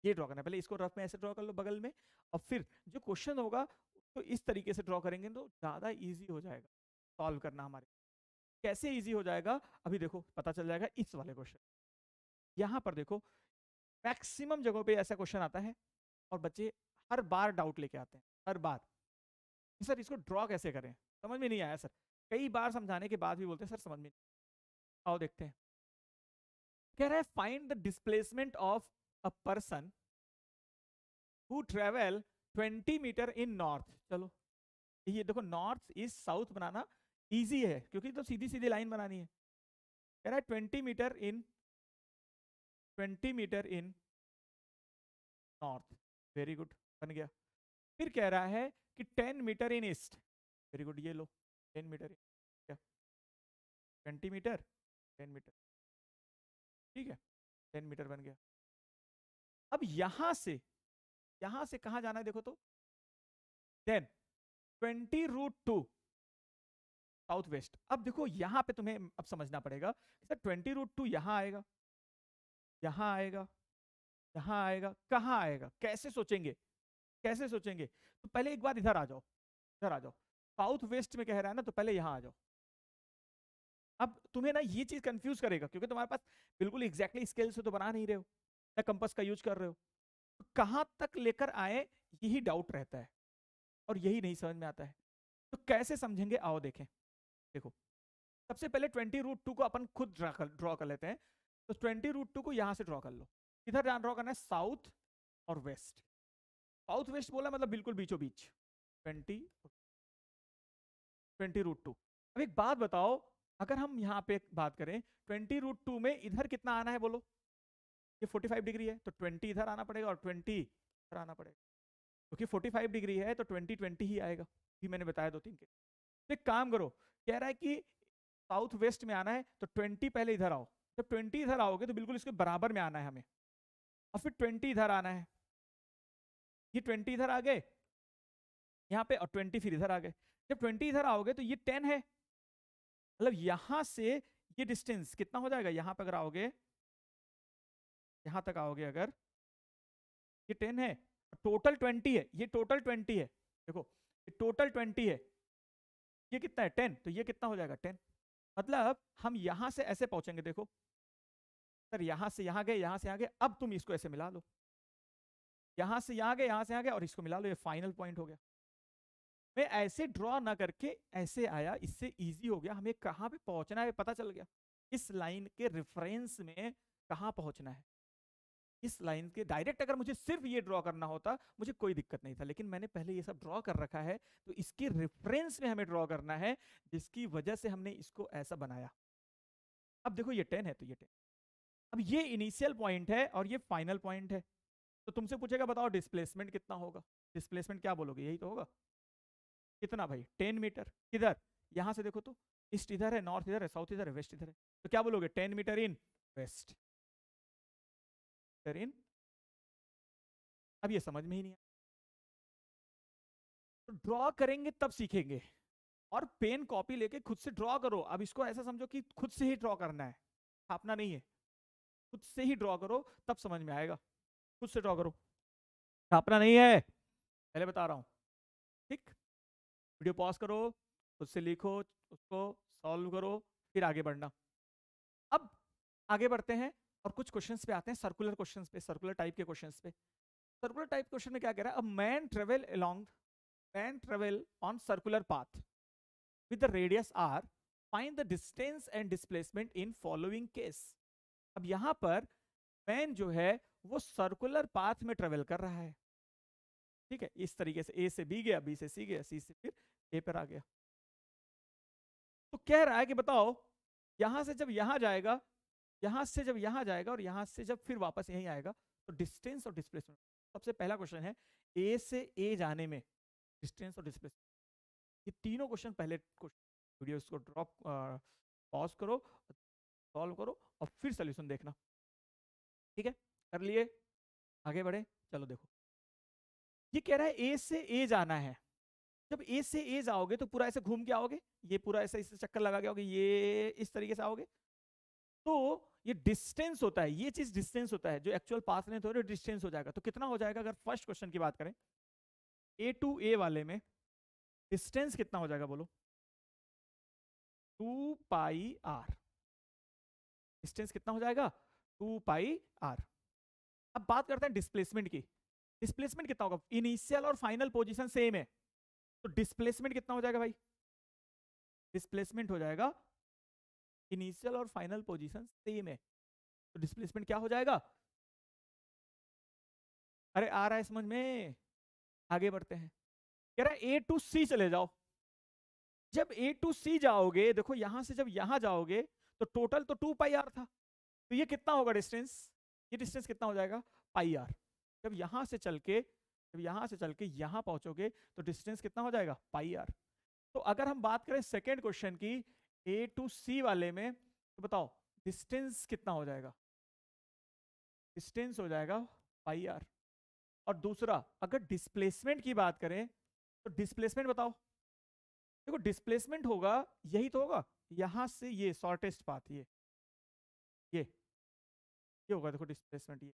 ड्रॉ करना है, पहले इसको रफ में ऐसे ड्रॉ कर लो बगल में, और फिर जो क्वेश्चन होगा तो इस तरीके से ड्रॉ करेंगे तो ज्यादा इजी हो जाएगा सॉल्व करना हमारे। कैसे इजी हो जाएगा अभी देखो पता चल जाएगा इस वाले क्वेश्चन। यहाँ पर देखो मैक्सिमम जगहों पे ऐसा क्वेश्चन आता है और बच्चे हर बार डाउट लेके आते हैं, हर बार सर इसको ड्रॉ कैसे करें, समझ में नहीं आया सर, कई बार समझाने के बाद भी बोलते हैं सर समझ में नहीं। आओ देखते हैं, कह रहा है find the displacement of a person who travel 20 metre in north. चलो ये देखो नॉर्थ ईस्ट साउथ बनाना इजी है क्योंकि तो सीधी सीधी लाइन बनानी है। कह रहा है 20 metre in north, very good बन गया। फिर कह रहा है कि 10 मीटर इन ईस्ट, वेरी गुड, ये लो 10 मीटर इन, क्या 20 मीटर 10 मीटर, ठीक है 10 मीटर बन गया। अब यहां से कहां जाना है देखो तो, देन 20√2 साउथ वेस्ट। अब देखो यहां पे तुम्हें अब समझना पड़ेगा सर 20√2 यहां आएगा, यहां आएगा, यहां आएगा, कहां आएगा, कैसे सोचेंगे, कैसे सोचेंगे। तो पहले एक बार इधर आ जाओ, इधर आ जाओ, साउथ वेस्ट में कह रहा है ना तो पहले यहां आ जाओ। अब तुम्हें ना ये चीज कंफ्यूज करेगा क्योंकि तुम्हारे पास बिल्कुल एग्जैक्टली स्केल से तो बना नहीं रहे हो या कंपास का यूज कर रहे हो, तो कहां तक लेकर आए यही डाउट रहता है और यही नहीं समझ में आता है। तो कैसे समझेंगे आओ देखें। देखो सबसे पहले 20√2 को अपन खुद ड्रॉ कर लेते हैं। तो 20√2 को यहां से ड्रॉ कर लो, इधर ड्रॉ करना है साउथ और वेस्ट। साउथ वेस्ट बोला मतलब बिल्कुल बीचों बीच 20√2। अब एक बात बताओ, अगर हम यहाँ पे बात करें 20√2 में इधर कितना आना है बोलो, ये 45 डिग्री है तो 20 इधर आना पड़ेगा और 20 इधर आना पड़ेगा, क्योंकि 45 डिग्री है तो 20 ही आएगा, भी मैंने बताया 2-3 के। तो एक काम करो, कह रहा है कि साउथ वेस्ट में आना है तो 20 पहले इधर आओ, जब 20 इधर आओगे तो बिल्कुल इसके बराबर में आना है हमें, और फिर 20 इधर आना है, ये 20 इधर आ गए यहाँ पे और 20 फिर इधर आ गए। जब 20 इधर आओगे तो ये 10 है, मतलब यहां से ये डिस्टेंस कितना हो जाएगा, यहां पर अगर आओगे, यहां तक आओगे अगर, ये 10 है, टोटल 20 है, ये टोटल 20 है, देखो ये टोटल 20 है, ये कितना है 10, तो ये कितना हो जाएगा 10। मतलब हम यहां से ऐसे पहुंचेंगे, देखो सर यहां से यहां गए, यहां से यहां गए, अब तुम इसको ऐसे मिला लो, यहां से यहां गए, यहां से यहां गए और इसको मिला लो, ये फाइनल पॉइंट हो गया। मैं ऐसे ड्रॉ ना करके ऐसे आया, इससे इजी हो गया, हमें कहां पे पहुंचना है पता चल गया, इस लाइन के रेफरेंस में कहां पहुंचना है। इस लाइन के डायरेक्ट अगर मुझे सिर्फ ये ड्रॉ करना होता मुझे कोई दिक्कत नहीं था, लेकिन मैंने पहले ये सब ड्रॉ कर रखा है तो इसके रेफरेंस में हमें ड्रॉ करना है, जिसकी वजह से हमने इसको ऐसा बनाया। अब देखो ये 10 है तो ये 10, अब ये इनिशियल पॉइंट है और ये फाइनल पॉइंट है, तो तुमसे पूछेगा बताओ डिस्प्लेसमेंट कितना होगा, डिस्प्लेसमेंट क्या बोलोगे, यही तो होगा, कितना भाई 10 मीटर। किधर, यहां से देखो तो, ईस्ट इधर है, नॉर्थ इधर है, साउथ इधर है, वेस्ट इधर है, तो क्या बोलोगे 10 मीटर इन वेस्ट, इन। अब ये समझ में ही नहीं, तो ड्रॉ करेंगे तब सीखेंगे, और पेन कॉपी लेके खुद से ड्रॉ करो। अब इसको ऐसा समझो कि खुद से ही ड्रॉ करना है, छापना नहीं है, खुद से ही ड्रॉ करो तब समझ में आएगा, खुद से ड्रॉ करो, छापना नहीं है, पहले बता रहा हूं, ठीक। वीडियो पॉज करो, खुद से लिखो, उसको सॉल्व करो, फिर आगे बढ़ना। अब आगे बढ़ते हैं और कुछ क्वेश्चंस पे आते हैं, सर्कुलर क्वेश्चंस पे, सर्कुलर टाइप के क्वेश्चंस पे। सर्कुलर टाइप क्वेश्चन में क्या कह रहा है, a man travel on circular path with the radius r, find the distance and displacement in following case। अब यहां पर मैन जो है वो सर्कुलर पाथ में ट्रेवल कर रहा है, ठीक है, इस तरीके से, ए से बी गया, बी से सी गया, सी से फिर ए पर आ गया। तो कह रहा है कि बताओ यहां से जब यहां जाएगा, यहां से जब यहां जाएगा और यहां से जब फिर वापस यहीं आएगा, तो डिस्टेंस और डिस्प्लेसमेंट सबसे पहला क्वेश्चन है ए से ए जाने में डिस्टेंस और डिस्प्लेसमेंट, ये तीनों क्वेश्चन पहले वीडियो को ड्रॉप पॉज करो, सॉल्व करो और फिर सोल्यूशन देखना। ठीक है, कर लिए, आगे बढ़े। चलो देखो, ये कह रहा है ए से ए जाना है। जब ए से ए जाओगे तो पूरा ऐसे घूम के आओगे, ये पूरा ऐसे इसे चक्कर लगा के आओगे, ये इस तरीके से आओगे। तो ये डिस्टेंस होता है, ये चीज डिस्टेंस होता है, जो एक्चुअल पाथ लेंथ हो रही है डिस्टेंस हो जाएगा। तो कितना हो जाएगा, अगर फर्स्ट क्वेश्चन की बात करें, ए टू ए वाले में डिस्टेंस कितना हो जाएगा बोलो, 2 पाई आर। डिस्टेंस कितना हो जाएगा, 2 पाई आर। अब बात करते हैं डिस्प्लेसमेंट की। डिस्प्लेसमेंट कितना होगा, इनिशियल और फाइनल पोजीशन सेम है, तो डिस्प्लेसमेंट कितना हो जाएगा भाई, डिस्प्लेसमेंट हो जाएगा, इनिशियल और फाइनल पोजीशन सेम है, तो डिस्प्लेसमेंट क्या हो जाएगा। अरे आ रहा है समझ में, आगे बढ़ते हैं। कह रहा है ए टू सी चले जाओ। जब ए टू सी जाओगे, देखो यहां से जब यहां जाओगे तो टोटल तो 2 पाई आर था, तो ये कितना होगा डिस्टेंस, ये डिस्टेंस कितना हो जाएगा, पाई आर। जब यहां से चल के यहां पहुंचोगे तो डिस्टेंस कितना हो जाएगा, पाई आर। तो अगर हम बात करें सेकेंड क्वेश्चन की, ए टू सी वाले में, तो बताओ डिस्टेंस कितना हो जाएगा, डिस्टेंस हो जाएगा पाई आर। और दूसरा, अगर डिस्प्लेसमेंट की बात करें तो डिस्प्लेसमेंट बताओ। देखो डिस्प्लेसमेंट होगा, यही तो होगा, यहां से ये शॉर्टेस्ट पाथ, ये होगा, देखो डिस्प्लेसमेंट ये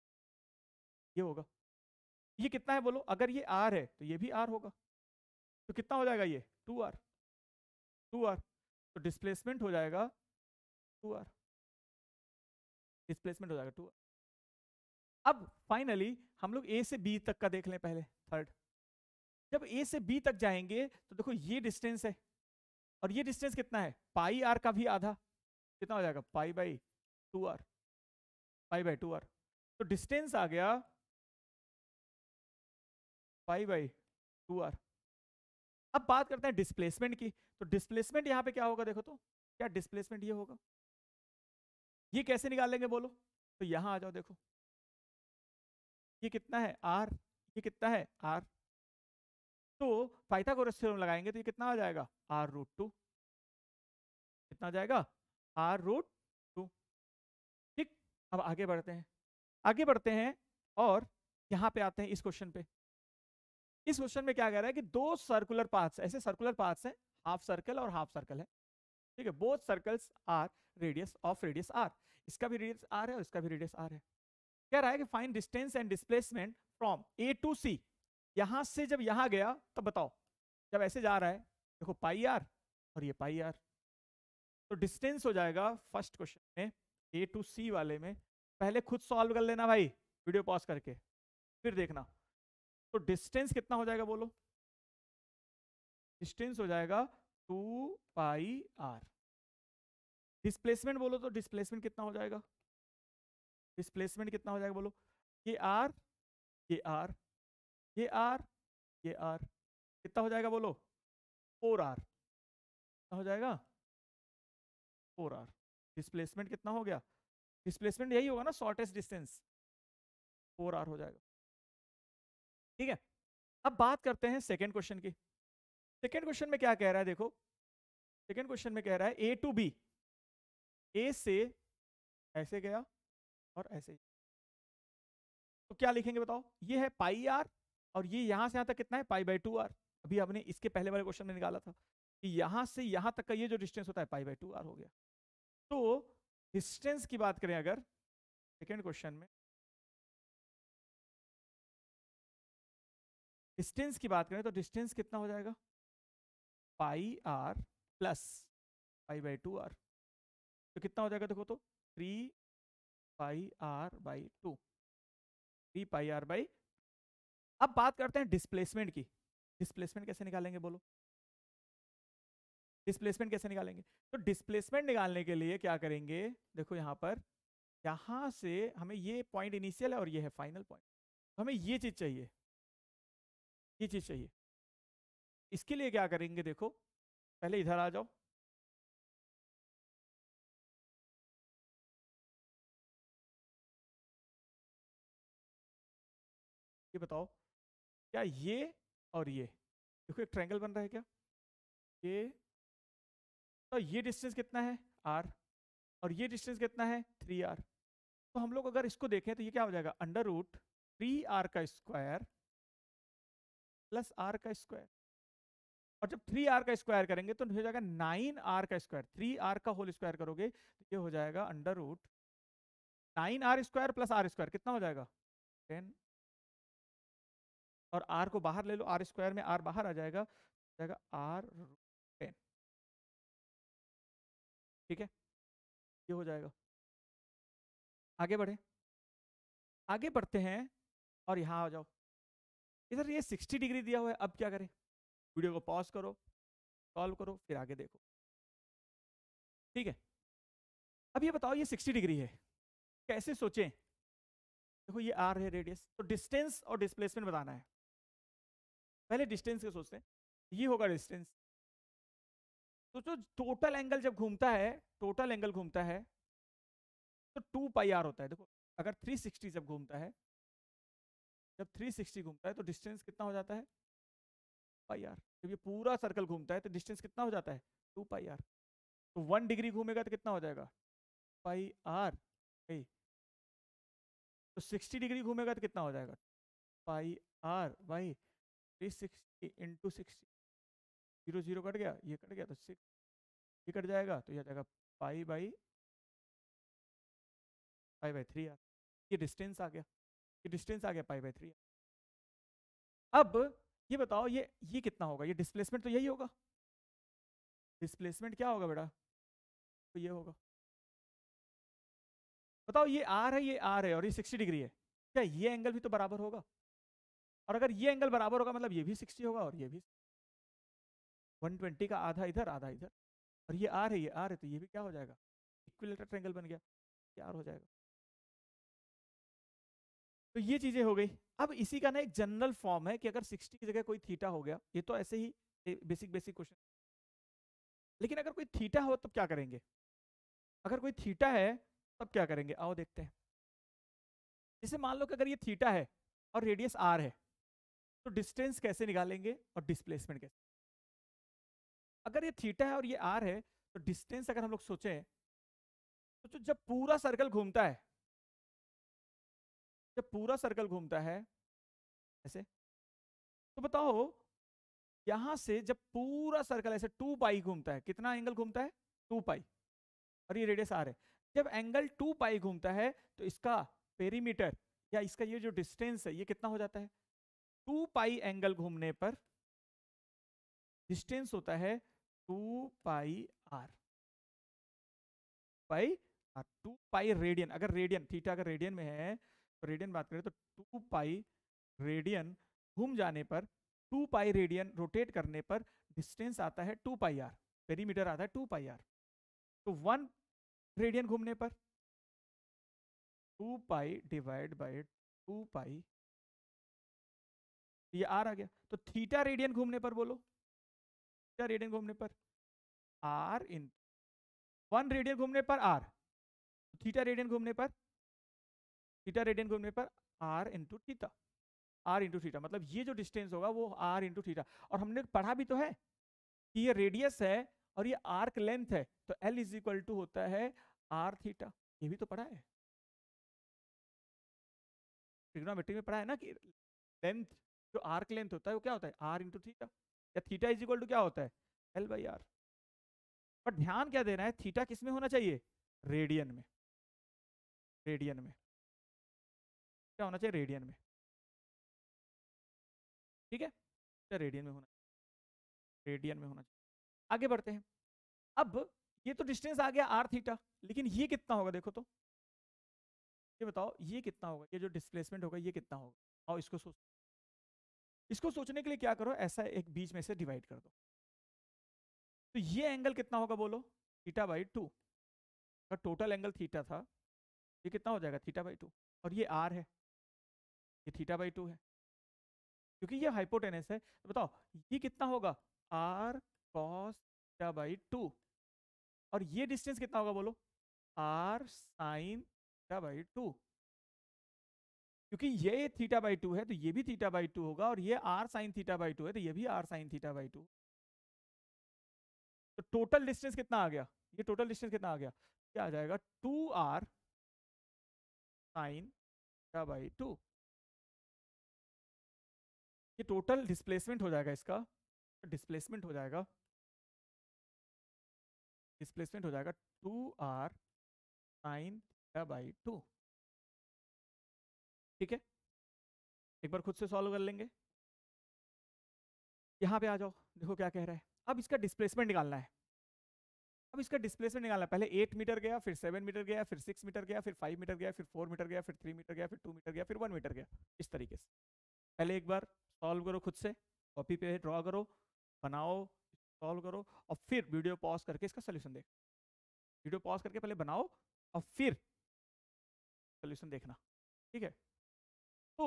होगा। ये कितना है बोलो, अगर ये आर है तो ये भी आर होगा, तो कितना हो जाएगा ये 2r, 2r। तो डिस्प्लेसमेंट हो जाएगा 2r, डिस्प्लेसमेंट हो जाएगा 2r। अब फाइनली हम लोग ए से बी तक का देख लें पहले, थर्ड। जब ए से बी तक जाएंगे तो देखो ये डिस्टेंस है, और ये डिस्टेंस कितना है, पाई आर का भी आधा, कितना हो जाएगा, पाई by 2r, pi by 2r। तो डिस्टेंस आ गया पाई बाई 2r। अब बात करते हैं डिस्प्लेसमेंट की। तो डिस्प्लेसमेंट यहां पे क्या होगा, देखो तो क्या डिस्प्लेसमेंट ये होगा, ये कैसे निकाल लेंगे बोलो। तो यहां आ जाओ, देखो ये कितना है आर, ये कितना है आर। तो पाइथागोरस थ्योरम लगाएंगे तो ये कितना आ जाएगा, आर रूट 2। कितना आ जाएगा, आर रूट 2। ठीक, अब आगे बढ़ते हैं, आगे बढ़ते हैं और यहां पे आते हैं इस क्वेश्चन पे। इस क्वेश्चन में क्या कह रहा है कि दो सर्कुलर पाथ्स, ऐसे सर्कुलर पाथ्स हैं, हाफ सर्कल और हाफ सर्कल है। ठीक है, both circles are radius of radius R, इसका भी रेडियस आर है और इसका भी रेडियस आर है। कह रहा है कि find distance and displacement from A to C. यहां से जब यहां गया तब बताओ, जब ऐसे जा रहा है, देखो पाई आर और ये पाई आर। तो डिस्टेंस हो जाएगा फर्स्ट क्वेश्चन में, ए टू सी वाले में, पहले खुद सॉल्व कर लेना भाई, वीडियो पॉज करके फिर देखना। तो डिस्टेंस कितना हो जाएगा बोलो, डिस्टेंस हो जाएगा 2 पाई आर। डिस्प्लेसमेंट बोलो तो डिस्प्लेसमेंट कितना हो जाएगा, डिस्प्लेसमेंट कितना हो जाएगा बोलो, ये आर, ये आर, ये आर, ये आर, कितना हो जाएगा बोलो, 4r। कितना हो जाएगा, 4r। डिस्प्लेसमेंट कितना हो गया, डिस्प्लेसमेंट यही होगा ना, शॉर्टेस्ट डिस्टेंस, 4r हो जाएगा। ठीक है, अब बात करते हैं सेकेंड क्वेश्चन की। सेकेंड क्वेश्चन में क्या कह रहा है, देखो सेकेंड क्वेश्चन में कह रहा है ए टू बी, ए से ऐसे गया और ऐसे, तो क्या लिखेंगे बताओ, ये है पाई आर और ये यहां से यहां तक कितना है, पाई बाई 2r। अभी हमने इसके पहले वाले क्वेश्चन में निकाला था कि यहां से यहां तक का ये जो डिस्टेंस होता है पाई बाई 2r हो गया। तो डिस्टेंस की बात करें अगर सेकेंड क्वेश्चन में, डिस्टेंस की बात करें तो डिस्टेंस कितना हो जाएगा, pi R plus pi by 2r। तो कितना हो जाएगा देखो तो, 3 pi R by 2, 3 pi R by. अब बात करते हैं डिस्प्लेसमेंट की। डिस्प्लेसमेंट कैसे निकालेंगे बोलो, डिस्प्लेसमेंट कैसे निकालेंगे। तो डिस्प्लेसमेंट निकालने के लिए क्या करेंगे, देखो यहां पर, यहां से हमें ये पॉइंट इनिशियल है और ये है फाइनल पॉइंट, तो हमें ये चीज चाहिए, ये चीज चाहिए। इसके लिए क्या करेंगे, देखो पहले इधर आ जाओ, ये बताओ क्या ये और ये देखो एक ट्रायंगल बन रहा है क्या? ये तो ये डिस्टेंस कितना है r और ये डिस्टेंस कितना है 3r। तो हम लोग अगर इसको देखें तो ये क्या हो जाएगा अंडर रूट 3r का स्क्वायर प्लस r का स्क्वायर। और जब 3r का स्क्वायर करेंगे तो हो जाएगा 9r का स्क्वायर। 3r का होल स्क्वायर करोगे तो ये हो जाएगा under root 9r square plus r square कितना हो जाएगा 10। और r को बाहर ले लो, r स्क्वायर में r बाहर आ जाएगा, r रूट 10। ठीक है, ये हो जाएगा। आगे बढ़े, आगे बढ़ते हैं और यहाँ आ जाओ। इधर ये 60 डिग्री दिया हुआ है, अब क्या करें? वीडियो को पॉज करो, सॉल्व करो, फिर आगे देखो। ठीक है, अब ये बताओ ये 60 डिग्री है, कैसे सोचें? देखो ये r है रेडियस, तो डिस्टेंस और डिस्प्लेसमेंट बताना है। पहले डिस्टेंस के सोचते हैं, ये होगा डिस्टेंस। तो जो टोटल एंगल जब घूमता है, टोटल एंगल घूमता है तो 2 पाई आर होता है। देखो अगर 360 जब घूमता है, जब 360 घूमता है तो डिस्टेंस कितना हो जाता है पाई आर। जब ये पूरा सर्कल घूमता है तो डिस्टेंस कितना हो जाता है 2 पाई आर। तो 1 डिग्री घूमेगा तो कितना हो जाएगा पाई आर। तो 60 डिग्री घूमेगा तो कितना हो जाएगा pi R by 360 into 60। 0 0 cut गया, ये कट गया तो 6 ये कट जाएगा, तो ये आ जाएगा पाई बाई 3 आर। ये डिस्टेंस आ गया, ये डिस्टेंस आ गया पाई बाई 3। अब ये बताओ ये कितना होगा? ये डिस्प्लेसमेंट तो यही होगा। डिस्प्लेसमेंट क्या होगा बेटा? तो ये होगा। बताओ ये आर है, ये आर है और ये 60 डिग्री है, क्या ये एंगल भी तो बराबर होगा? और अगर ये एंगल बराबर होगा मतलब ये भी 60 होगा और ये भी 120 का आधा इधर आधा इधर। और ये आर है, ये आर है, तो ये भी क्या हो जाएगा इक्विलेटरल ट्रायंगल बन गया, ये आर हो जाएगा। तो ये चीजें हो गई। अब इसी का ना एक जनरल फॉर्म है कि अगर 60 की जगह कोई थीटा हो गया, ये तो ऐसे ही बेसिक बेसिक क्वेश्चन, लेकिन अगर कोई थीटा हो तब क्या करेंगे? अगर कोई थीटा है तब क्या करेंगे, आओ देखते हैं। जैसे मान लो कि अगर ये थीटा है और रेडियस आर है, तो डिस्टेंस कैसे निकालेंगे और डिस्प्लेसमेंट कैसे? अगर ये थीटा है और ये आर है तो डिस्टेंस अगर हम लोग सोचें तो जब पूरा सर्कल घूमता है, जब पूरा सर्कल घूमता है ऐसे, तो बताओ यहां से जब पूरा सर्कल ऐसे 2 पाई घूमता है, कितना एंगल घूमता है 2 पाई, और ये रेडियस आर है। जब एंगल 2 पाई घूमता है तो इसका पेरीमीटर या इसका ये जो डिस्टेंस है ये कितना हो जाता है 2 पाई एंगल घूमने पर डिस्टेंस होता है 2 pi R pi R. 2 pi radian, अगर रेडियन थीटा अगर रेडियन में है तो रेडियन बात करें तो 2 पाई रेडियन घूम जाने पर, 2 पाई रेडियन रोटेट करने पर डिस्टेंस आता है 2 पाई आर, पेरीमीटर आता है 2 पाई आर। तो 1 रेडियन घूमने पर 2 पाई डिवाइड बाय 2 पाई, ये आर आ गया। तो थीटा रेडियन घूमने पर बोलो, थीटा रेडियन घूमने पर आर इन 1 रेडियन घूमने पर आर, थीटा रेडियन घूमने पर, थीटा रेडियन घूमने पर R into theta, R into theta, मतलब ये जो डिस्टेंस होगा वो आर इंटू थीटा। और हमने पढ़ा भी तो है कि ये रेडियस है और ये आर्क लेंथ है, तो एल इज इक्वल टू होता है आर थीटा। ये भी तो पढ़ा है, ट्रिग्नोमेट्री में पढ़ा है ना कि लेंथ, जो आर्क लेंथ होता है वो क्या होता है आर इंटू थीटा, या थीटा इज इक्वल टू क्या होता है एल बाई आर। पर ध्यान क्या देना है, थीटा किस में होना चाहिए रेडियन में, रेडियन में क्या होना चाहिए रेडियन में। ठीक है, तो रेडियन में होना, रेडियन में होना चाहिए। आगे बढ़ते हैं। अब ये तो डिस्टेंस आ गया आर थीटा, लेकिन ये कितना होगा देखो तो, ये बताओ ये कितना होगा, ये जो डिस्प्लेसमेंट होगा ये कितना होगा। और इसको सोच, इसको सोचने के लिए क्या करो, ऐसा एक बीच में से डिवाइड कर दो। तो ये एंगल कितना होगा बोलो थीटा बाई 2, अगर टोटल एंगल थीटा था ये कितना हो जाएगा थीटा बाई 2, और ये आर है, ये थीटा बाई 2 है क्योंकि ये हाइपोटेनस है। तो बताओ ये कितना होगा आर कॉस थीटा बाई 2, और ये डिस्टेंस कितना होगा बोलो आर साइन थीटा बाई 2। क्योंकि ये थीटा बाई 2 है तो ये भी थीटा बाई 2 होगा, और ये आर साइन थीटा बाई 2 है तो ये भी आर साइन थीटा बाई 2। तो टोटल डिस्टेंस कितना आ गया, ये टोटल डिस्टेंस कितना आ गया, क्या आ जाएगा 2r साइन थीटा बाई 2। ये टोटल डिस्प्लेसमेंट हो जाएगा, इसका डिस्प्लेसमेंट हो जाएगा, डिस्प्लेसमेंट हो जाएगा 2r साइन थीटा बाई 2। ठीक है, एक बार खुद से सॉल्व कर लेंगे। यहां पे आ जाओ, देखो क्या कह रहा है। अब इसका डिस्प्लेसमेंट निकालना है, अब इसका डिस्प्लेसमेंट निकालना है। पहले 8 मीटर गया, फिर 7 मीटर गया, फिर 6 मीटर गया, फिर 5 मीटर गया, फिर 4 मीटर गया, फिर 3 मीटर गया, फिर 2 मीटर गया, फिर 1 मीटर गया। इस तरीके से पहले एक बार सॉल्व करो खुद से, कॉपी पे ड्रॉ करो, बनाओ, सॉल्व करो, और फिर वीडियो पॉज करके इसका सोल्यूशन देख, वीडियो पॉज करके पहले बनाओ और फिर सोल्यूशन देखना। ठीक है, तो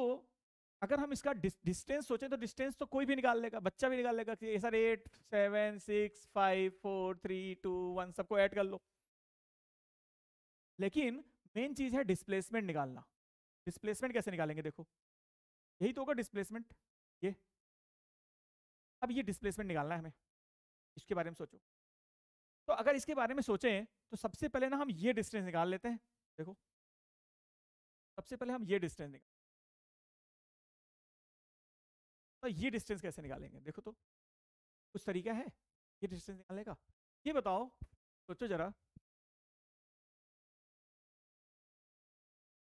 अगर हम इसका डिस्टेंस सोचें तो डिस्टेंस तो कोई भी निकाल लेगा, बच्चा भी निकाल लेगा कि सर 8 7 6 5 4 3 2 1 सबको ऐड कर लो। लेकिन मेन चीज है डिस्प्लेसमेंट निकालना। डिस्प्लेसमेंट कैसे निकालेंगे, देखो यही तो होगा डिस्प्लेसमेंट, ये। अब ये डिस्प्लेसमेंट निकालना है हमें, इसके बारे में सोचो। तो अगर इसके बारे में सोचें तो सबसे पहले ना हम ये डिस्टेंस निकाल लेते हैं। देखो सबसे पहले हम ये डिस्टेंस निकाल, तो ये डिस्टेंस कैसे निकालेंगे, देखो तो कुछ तरीका है ये डिस्टेंस निकालने का, ये बताओ, सोचो जरा।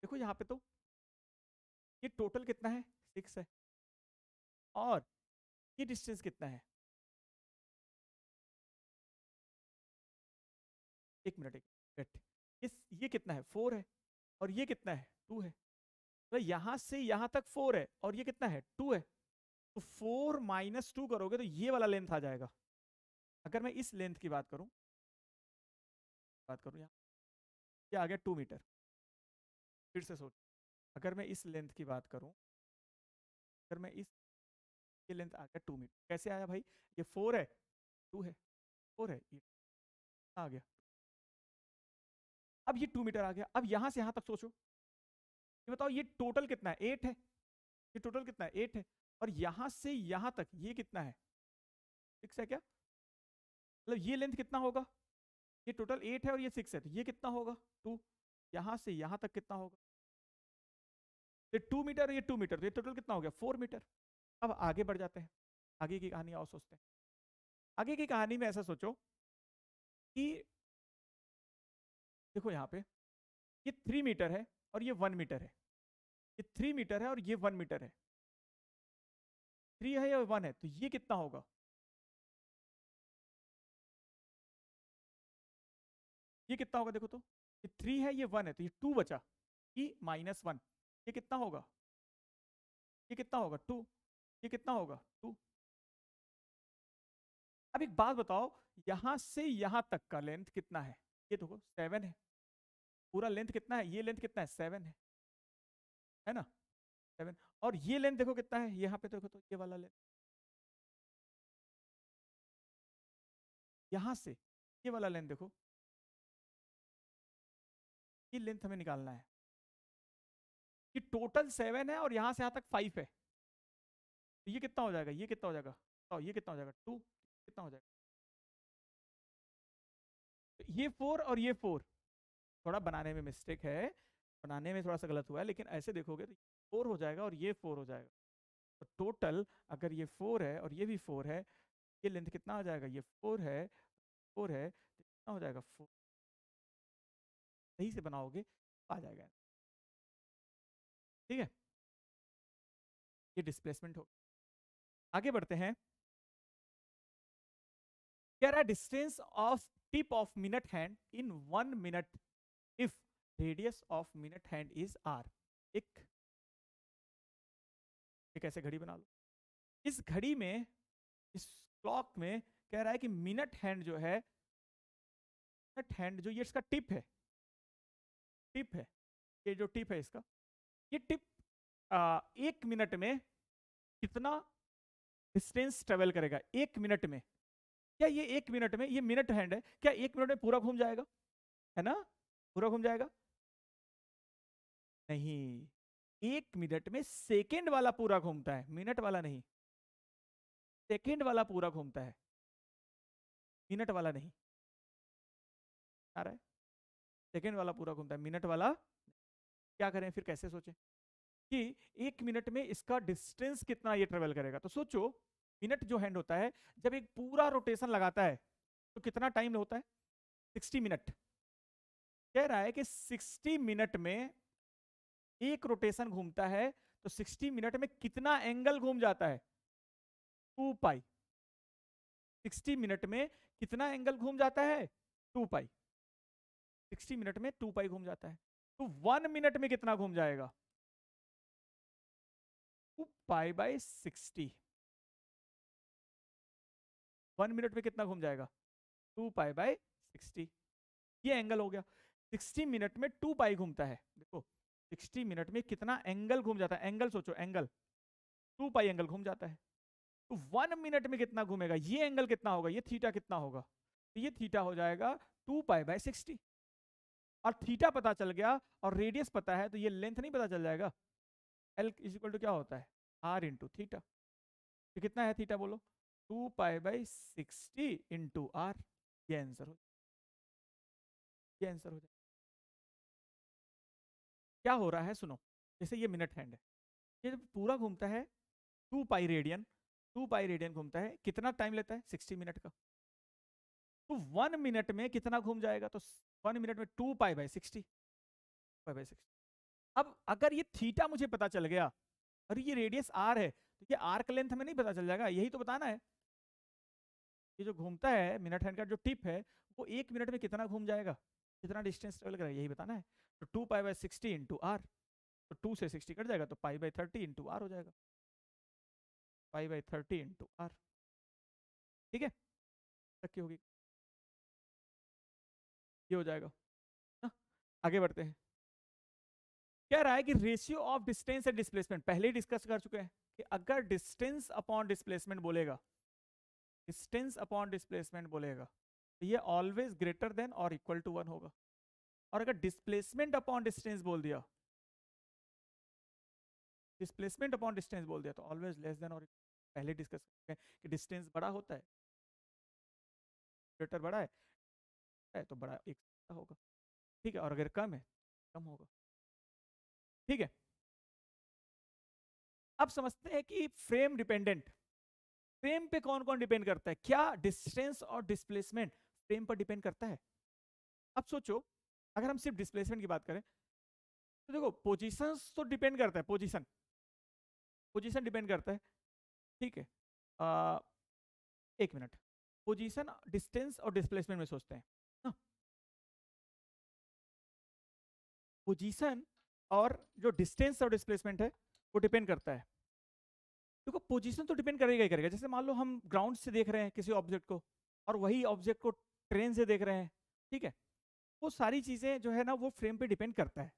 देखो यहाँ पे तो ये टोटल कितना है 6 है, और ये डिस्टेंस कितना है, एक मिनट ये कितना है 4 है, और ये कितना है 2 है। तो यहां से यहां तक 4 है और ये कितना है 2 है, तो 4 माइनस 2 करोगे तो ये वाला लेंथ आ जाएगा। अगर मैं इस लेंथ की बात करूं यहाँ, ये आ गया 2 मीटर। फिर से सोच, अगर मैं इस लेंथ की बात करूं, अगर मैं इस, ये लेंथ आ गया 2 मीटर, कैसे आया भाई, ये 4 है 2 है 4 है, ये आ गया। अब ये 2 मीटर आ गया, अब यहां से यहां तक सोचो, ये बताओ ये टोटल कितना है 8 है, ये टोटल कितना है 8 है, और यहां से यहां तक ये कितना है 6 है क्या, मतलब ये लेंथ कितना होगा, ये टोटल 8 है और ये 6 है, तो ये कितना होगा 2, यहां से यहां तक कितना होगा, ये 2 मीटर, ये 2 मीटर, तो ये टोटल कितना हो गया 4 मीटर। अब आगे बढ़ जाते हैं, आगे की कहानी और सोचते हैं। आगे की कहानी में ऐसा सोचो कि देखो यहाँ पे ये 3 मीटर है और ये 1 मीटर है, ये 3 मीटर है और ये 1 मीटर है, 3 है या 1 है, तो ये कितना होगा, ये कितना होगा, देखो तो ये 3 है ये 1 है, तो ये 2 बचा, ई माइनस 1, ये कितना होगा, ये कितना होगा 2, ये कितना होगा 2। अब एक बात बताओ, यहां से यहां तक का लेंथ कितना है, ये देखो 7 है, पूरा लेंथ कितना है, ये लेंथ कितना है 7 है ना 7, और ये लेंथ देखो कितना है, यहाँ पे देखो तो ये वाला लेंथ, यहां से ये वाला लेंथ देखो, ये लेंथ हमें निकालना है। ये टोटल 7 है और यहां से यहां तक 5 है, तो ये कितना हो जाएगा, ये कितना हो जाएगा, तो ये कितना हो जाएगा 2, कितना हो जाएगा, तो ये 4 और ये 4, थोड़ा बनाने में मिस्टेक है, बनाने में थोड़ा सा गलत हुआ है, लेकिन ऐसे देखोगे तो 4 हो जाएगा और ये 4 हो जाएगा, तो टोटल अगर ये 4 है और ये भी 4 है, ये लेंथ कितना आ जाएगा, ये 4 है 4 है, तो कितना हो जाएगा 4, सही से बनाओगे आ जाएगा। ठीक है, ये डिस्प्लेसमेंट हो। आगे बढ़ते हैं, कह रहा है distance of tip of minute hand in 1 minute if radius of minute hand is R. एक ऐसे घड़ी बना लो, इस घड़ी में, इस क्लॉक में कह रहा है कि मिनट हैंड जो है, मिनट हैंड जो ये इसका टिप है, टिप है, ये जो टिप है इसका, ये टिप 1 मिनट में कितना डिस्टेंस ट्रेवल करेगा 1 मिनट में। क्या ये 1 मिनट में, ये मिनट हैंड है, क्या 1 मिनट में पूरा घूम जाएगा, है ना, पूरा घूम जाएगा, नहीं, 1 मिनट में सेकेंड वाला पूरा घूमता है, मिनट वाला नहीं, सेकेंड वाला पूरा घूमता है, मिनट वाला नहीं आ रहा है, सेकेंड वाला पूरा घूमता है, मिनट वाला। क्या करें फिर, कैसे सोचें कि 1 मिनट में इसका डिस्टेंस कितना ये ट्रेवल करेगा। तो सोचो मिनट जो हैंड होता है जब एक पूरा रोटेशन लगाता है तो कितना टाइम होता है, 60 मिनट। कह रहा है कि 60 मिनट में एक रोटेशन घूमता है, तो 60 मिनट में कितना एंगल घूम जाता है, 2 पाई। 60 मिनट में कितना एंगल घूम जाता है, 2 पाई। 60 मिनट में 2 पाई घूम जाता है, तो 1 मिनट में कितना घूम जाएगा, 2 पाई बाई 60। 1 मिनट में कितना घूम जाएगा, 2 पाई बाई 60। ये एंगल हो गया। 60 मिनट में 2 पाई घूमता है, देखो 60 मिनट में कितना एंगल घूम जाता है, एंगल सोचो, एंगल 2 पाई एंगल घूम जाता है। तो 1 मिनट में कितना घूमेगा, ये एंगल कितना होगा, ये थीटा कितना होगा, तो ये थीटा हो जाएगा 2 पाई बाई 60। और थीटा पता चल गया और रेडियस पता है, तो ये लेंथ नहीं पता चल जाएगा, एल इज इक्वल टू क्या होता है, आर इंटू थीटा। तो कितना है थीटा बोलो, 2 पाई बाई 60 इंटू आर। ये आंसर हो, ये आंसर हो जाए। क्या हो रहा है सुनो, जैसे ये मिनट हैंड है, ये जब पूरा घूमता है 2 पाई रेडियन, 2 पाई रेडियन घूमता है, कितना टाइम लेता है, 60 मिनट का। तो 1 मिनट में कितना घूम जाएगा, तो 1 मिनट में 2 पाई बाई 60, पाई बाई 60। अब अगर ये थीटा मुझे पता चल गया और ये रेडियस आर है, तो ये आर्क लेंथ में नहीं पता चल जाएगा, यही तो बताना है। ये जो घूमता है मिनट हैंड का जो टिप है, वो 1 मिनट में कितना घूम जाएगा, कितना डिस्टेंस ट्रेवल करेगा, यही बताना है। तो 2 पाई बाई 60 इंटू आर, तो 2 से 60 कट जाएगा, तो पाई बाई 30 इंटू आर हो जाएगा, पाई बाई 30 इंटू आर। ठीक है, तक की होगी, ये हो जाएगा ना। आगे बढ़ते हैं। क्या रहा है कि ratio of distance and displacement पहले ही डिस्कस कर चुके हैं कि अगर डिस्टेंस अपॉन डिस्प्लेसमेंट बोलेगा, डिस्टेंस अपॉन डिस्प्लेसमेंट बोलेगा, तो ये ऑलवेज ग्रेटर देन और इक्वल टू 1 होगा। और अगर डिस्प्लेसमेंट अपॉन डिस्टेंस बोल दिया, डिस्प्लेसमेंट अपॉन डिस्टेंस बोल दिया, तो ऑलवेज लेस देन और पहले डिस्कस करते हैं कि डिस्टेंस बड़ा होता है, ग्रेटर बड़ा है तो बड़ा एक होगा, ठीक है, और अगर कम है कम होगा। ठीक है, अब समझते हैं कि फ्रेम डिपेंडेंट, फ्रेम पे कौन कौन डिपेंड करता है, क्या डिस्टेंस और डिस्प्लेसमेंट फ्रेम पर डिपेंड करता है। अब सोचो अगर हम सिर्फ डिस्प्लेसमेंट की बात करें, तो देखो पोजीशन तो डिपेंड करता है, पोजीशन, पोजीशन डिपेंड करता है, ठीक है। एक मिनट, पोजीशन डिस्टेंस और डिस्प्लेसमेंट में सोचते हैं ना, पोजीशन और जो डिस्टेंस और डिस्प्लेसमेंट है वो डिपेंड करता है। देखो पोजीशन तो डिपेंड करेगा ही करेगा, जैसे मान लो हम ग्राउंड से देख रहे हैं किसी ऑब्जेक्ट को और वही ऑब्जेक्ट को ट्रेन से देख रहे हैं, ठीक है, वो सारी चीजें जो है ना वो फ्रेम पे डिपेंड करता है।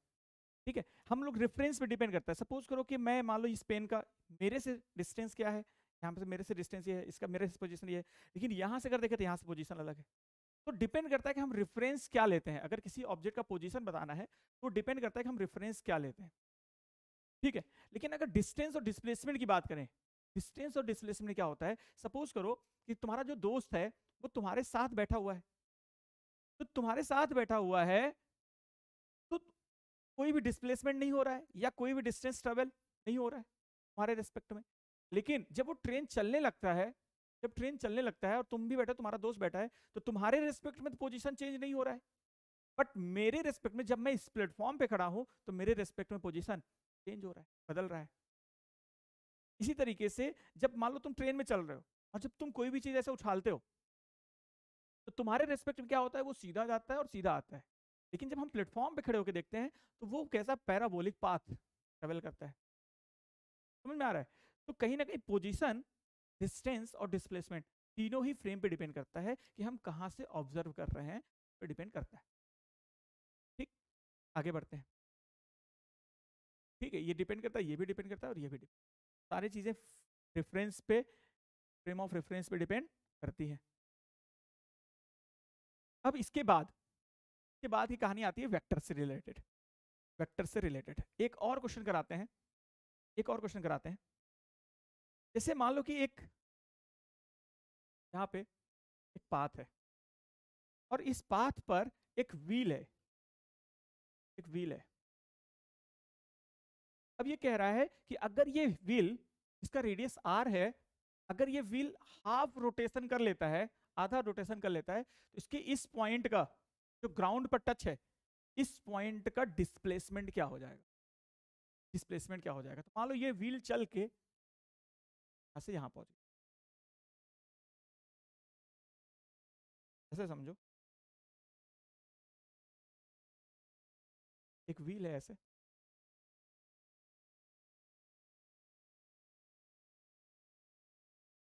ठीक है, हम लोग रेफरेंस पे डिपेंड करता है। सपोज करो कि मैं मान लो इस पेन का मेरे से डिस्टेंस क्या है, यहाँ पे मेरे से डिस्टेंस ये है, इसका मेरे से पोजीशन ये है, लेकिन यहाँ से अगर देखें तो यहाँ से पोजीशन अलग है। तो डिपेंड करता है कि हम रेफरेंस क्या लेते हैं, अगर किसी ऑब्जेक्ट का पोजीशन बताना है तो डिपेंड करता है कि हम रेफरेंस क्या लेते हैं। ठीक है, लेकिन अगर डिस्टेंस और डिस्प्लेसमेंट की बात करें, डिस्टेंस और डिस्प्लेसमेंट क्या होता है, सपोज करो कि तुम्हारा जो दोस्त है वो तुम्हारे साथ बैठा हुआ है, तो तुम्हारे साथ बैठा हुआ है तो कोई भी डिस्प्लेसमेंट नहीं हो रहा है या कोई भी डिस्टेंस ट्रेवल नहीं हो रहा है तुम्हारे रिस्पेक्ट में। लेकिन जब वो ट्रेन चलने लगता है, जब ट्रेन चलने लगता है और तुम भी बैठे, तुम्हारा दोस्त बैठा है, तो तुम्हारे रिस्पेक्ट में तो पोजीशन चेंज नहीं हो रहा है, बट मेरे रिस्पेक्ट में जब मैं इस प्लेटफॉर्म पे खड़ा हूं तो मेरे रिस्पेक्ट में पोजीशन चेंज हो रहा है, बदल रहा है। इसी तरीके से जब मान लो तुम ट्रेन में चल रहे हो और जब तुम कोई भी चीज ऐसे उछालते हो तो तुम्हारे रेस्पेक्ट में क्या होता है, वो सीधा जाता है और सीधा आता है। लेकिन जब हम प्लेटफॉर्म पे खड़े होकर देखते हैं तो वो कैसा पैराबोलिक पाथ ट्रेवल करता है। समझ में आ रहा है। तो कहीं ना कहीं पोजीशन, डिस्टेंस और डिस्प्लेसमेंट तीनों ही फ्रेम पे डिपेंड करता है कि हम कहां से ऑब्जर्व कर रहे हैं, पे डिपेंड करता है। ठीक, आगे बढ़ते हैं। ठीक है, ये डिपेंड करता है, ये भी डिपेंड करता है और ये भी डिपेंड, सारी चीजें रेफरेंस पे, फ्रेम ऑफ रेफरेंस पे डिपेंड करती है। अब इसके बाद की कहानी आती है वेक्टर से रिलेटेड। वेक्टर से रिलेटेड एक और क्वेश्चन कराते हैं, एक और क्वेश्चन कराते हैं। जैसे मान लो कि एक यहाँ पे एक पाथ है और इस पाथ पर एक व्हील है, एक व्हील है। अब ये कह रहा है कि अगर ये व्हील, इसका रेडियस r है, अगर ये व्हील हाफ रोटेशन कर लेता है, आधा रोटेशन कर लेता है, तो इसके इस पॉइंट का जो ग्राउंड पर टच है, इस पॉइंट का डिस्प्लेसमेंट क्या हो जाएगा? डिस्प्लेसमेंट क्या हो जाएगा? तो मान लो ये व्हील चल के यहां से यहां पहुंच गया, ऐसे समझो एक व्हील है ऐसे,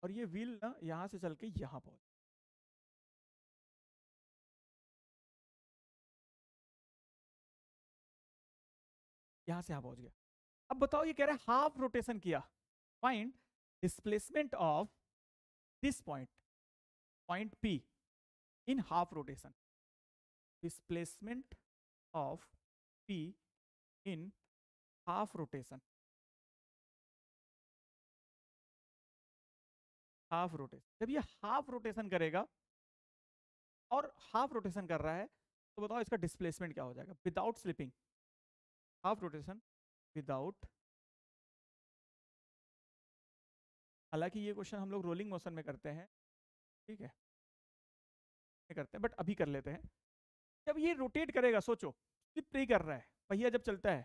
और ये व्हील ना यहां से चल के यहां पहुंच, यहां से यहां पहुंच गया। अब बताओ, ये कह रहा है हाफ रोटेशन किया, find displacement of this point, point P in half rotation, displacement of P in half rotation, half rotation. जब ये हाफ रोटेशन करेगा और हाफ रोटेशन कर रहा है, तो बताओ इसका डिस्प्लेसमेंट क्या हो जाएगा without slipping? Half rotation without, हालांकि ये क्वेश्चन हम लोग रोलिंग मोशन में करते हैं, ठीक है, करते हैं, बट अभी कर लेते हैं। जब ये रोटेट करेगा, सोचो स्लिप नहीं कर रहा है, पहिया जब चलता है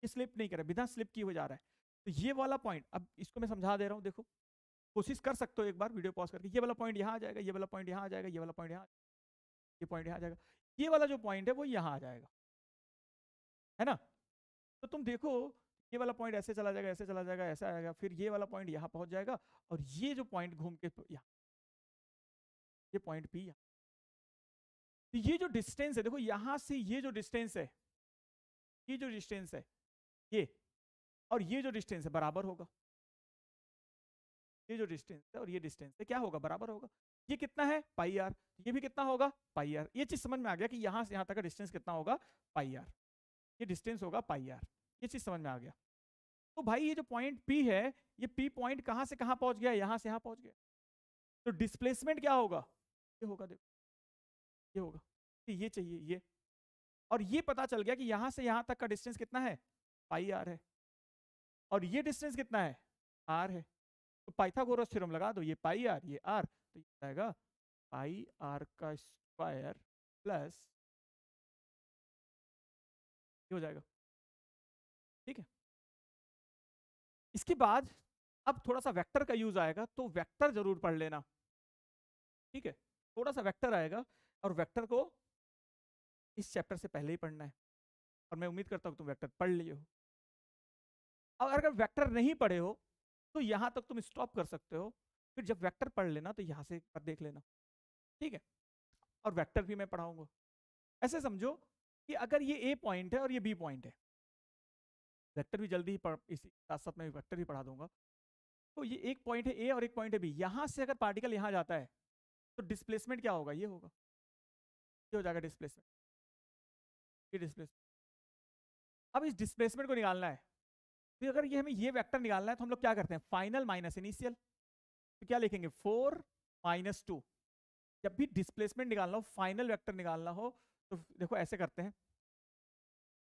ये स्लिप नहीं कर रहा है, बिना स्लिप की हो जा रहा है। तो ये वाला पॉइंट, अब इसको मैं समझा दे रहा हूँ, देखो कोशिश कर सकते हो एक बार वीडियो पॉज करके, ये वाला पॉइंट यहाँ आ जाएगा, ये वाला पॉइंट यहाँ आ जाएगा, ये वाला पॉइंट यहाँ, ये पॉइंट यहाँ आ जाएगा, ये वाला जो पॉइंट है वो यहाँ आ जाएगा, है ना? तो तुम देखो ये वाला पॉइंट ऐसे चला जाएगा, ऐसे चला जाएगा, ऐसे आएगा, फिर ये वाला पॉइंट यहाँ पहुंच जाएगा, और ये जो पॉइंट घूम के यहाँ, ये पॉइंट P यहाँ। तो ये जो डिस्टेंस है, देखो यहां से ये जो डिस्टेंस है, ये जो डिस्टेंस है ये, और ये जो डिस्टेंस है बराबर होगा, ये जो डिस्टेंस है और ये डिस्टेंस है क्या होगा? बराबर होगा। ये कितना है? पाई आर। ये भी कितना होगा? पाई आर। ये चीज समझ में आ गया कि यहां से यहां तक का डिस्टेंस कितना होगा? पाई आर। ये डिस्टेंस होगा पाई आर। ये चीज समझ में आ गया। तो भाई ये जो पॉइंट P है, ये P पॉइंट कहां से कहां पहुंच गया? यहां से यहां पहुंच गया। तो डिस्प्लेसमेंट क्या होगा? ये होगा, देखो ये होगा, ये चाहिए ये, और ये पता चल गया कि यहां से यहां तक का डिस्टेंस कितना है? पाई आर है, और ये डिस्टेंस कितना है? आर है। तो पाइथागोरस थ्योरम लगा दो, ये पाई आर, ये आर, तो ये आएगा पाई आर का स्क्वायर प्लस, ये हो जाएगा, ठीक है। इसके बाद अब थोड़ा सा वेक्टर का यूज आएगा, तो वेक्टर जरूर पढ़ लेना, ठीक है। थोड़ा सा वेक्टर आएगा, और वेक्टर को इस चैप्टर से पहले ही पढ़ना है, और मैं उम्मीद करता हूँ तुम वेक्टर पढ़ लिए हो। और अगर वेक्टर नहीं पढ़े हो तो यहां तक तुम स्टॉप कर सकते हो, फिर जब वेक्टर पढ़ लेना तो यहां से एक बार देख लेना, ठीक है। और वेक्टर भी मैं पढ़ाऊंगा। ऐसे समझो कि अगर ये ए पॉइंट है और ये बी पॉइंट है, वेक्टर भी जल्दी ही पढ़, इसी साथ साथ मैं वेक्टर भी पढ़ा दूंगा। तो ये एक पॉइंट है ए और एक पॉइंट है बी, यहां से अगर पार्टिकल यहां जाता है तो डिस्प्लेसमेंट क्या होगा? ये होगा, ये हो जाएगा डिस्प्लेसमेंट, ये डिस्प्लेसमेंट। अब इस डिस्प्लेसमेंट को निकालना है, तो अगर ये हमें ये वेक्टर निकालना है तो हम लोग क्या करते हैं? Final minus initial. तो क्या लिखेंगे? 4 - 2। जब भी डिस्प्लेसमेंट निकालना हो, फाइनल वेक्टर निकालना हो, तो देखो ऐसे करते हैं।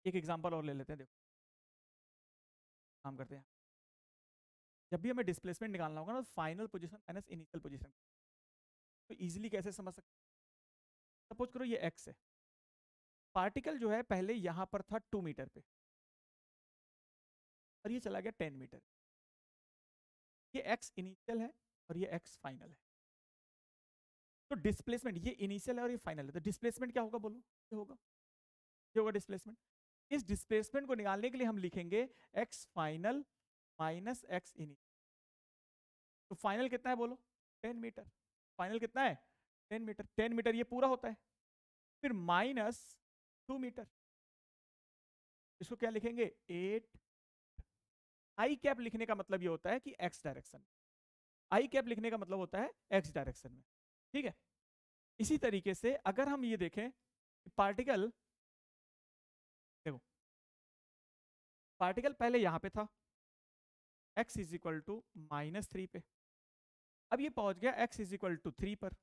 एक एग्जांपल और ले लेते हैं, देखो काम करते हैं। जब भी हमें डिस्प्लेसमेंट निकालना होगा ना, final position minus initial position, तो इजीली कैसे समझ सकते हैं? सपोज करो ये x है, पार्टिकल जो है पहले यहां पर था 2 मीटर पे, और ये चला गया 10 मीटर। ये x इनिशियल है और ये x फाइनल है। तो डिस्प्लेसमेंट, ये इनिशियल है और ये फाइनल है, तो डिस्प्लेसमेंट क्या होगा? बोलो, ये होगा, ये होगा डिस्प्लेसमेंट। इस डिस्प्लेसमेंट को निकालने के लिए हम लिखेंगे x final minus x initial. तो फाइनल कितना है बोलो? 10 मीटर। फाइनल कितना है? 10 मीटर। 10 मीटर ये पूरा होता है, फिर माइनस 2 मीटर, इसको क्या लिखेंगे? 8। आई कैप लिखने का मतलब ये होता है कि x डायरेक्शन, आई कैप लिखने का मतलब होता है x डायरेक्शन में, ठीक है। इसी तरीके से अगर हम ये देखें, पार्टिकल, देखो पार्टिकल पहले यहां पे था x इज इक्वल टू -3 पे, अब ये पहुंच गया x इज इक्वल टू 3 पर।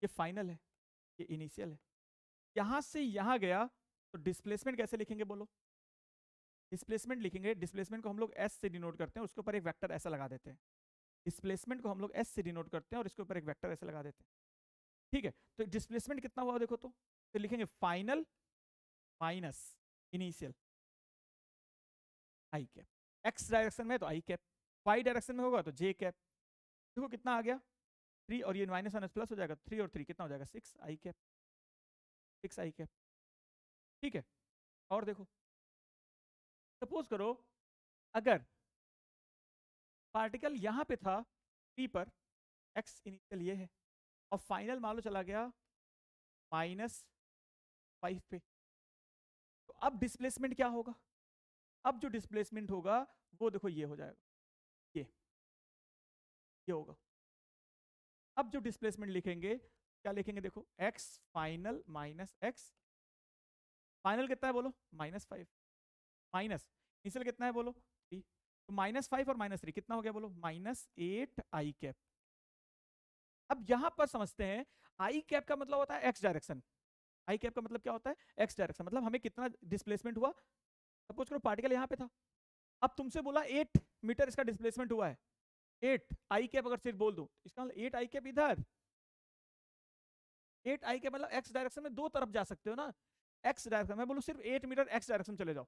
ये फाइनल है, ये इनिशियल है। यहां से यहां गया तो डिस्प्लेसमेंट कैसे लिखेंगे बोलो? डिस्प्लेसमेंट लिखेंगे, डिस्प्लेसमेंट को हम लोग s से डिनोट करते हैं, उसके ऊपर एक वेक्टर ऐसा लगा देते हैं। डिस्प्लेसमेंट को हम लोग s से डिनोट करते हैं और इसके ऊपर एक वेक्टर ऐसे लगा देते हैं। ठीक है, तो डिस्प्लेसमेंट कितना हुआ देखो तो लिखेंगे फाइनल माइनस इनिशियल आई कैप। एक्स डायरेक्शन में तो आई कैप, वाई डायरेक्शन में होगा तो जे कैप। देखो कितना आ गया 3, और ये माइनस माइनस प्लस हो जाएगा, 3 और 3 कितना हो जाएगा 6 आई कैप, 6 आई कैप। ठीक है, और देखो सपोज करो अगर पार्टिकल यहां पे था P पर, एक्स इनिशियल ये है, और फाइनल मान लो चला गया -5 पे, तो अब डिस्प्लेसमेंट क्या होगा? अब जो डिस्प्लेसमेंट होगा वो देखो ये हो जाएगा, ये होगा। अब जो डिस्प्लेसमेंट लिखेंगे क्या लिखेंगे देखो, x final minus x, final कितना है बोलो -5, माइनस इनिशियल कितना है बोलो 3, तो -5 और -3 कितना हो गया बोलो -8 आई कैप। अब यहां पर समझते हैं आई कैप का मतलब होता है x डायरेक्शन। आई कैप का मतलब क्या होता है x डायरेक्शन, मतलब हमें कितना डिस्प्लेसमेंट हुआ। सपोज करो पार्टिकल यहां पे था, अब तुमसे बोला 8 मीटर इसका डिस्प्लेसमेंट हुआ है, 8 आई कैप अगर सिर्फ बोल दो इसका मतलब 8 आई कैप इधर, 8 आई कैप मतलब x डायरेक्शन में दो तरफ जा सकते हो ना, x डायरेक्शन में बोलो सिर्फ 8 मीटर x डायरेक्शन चले जाओ,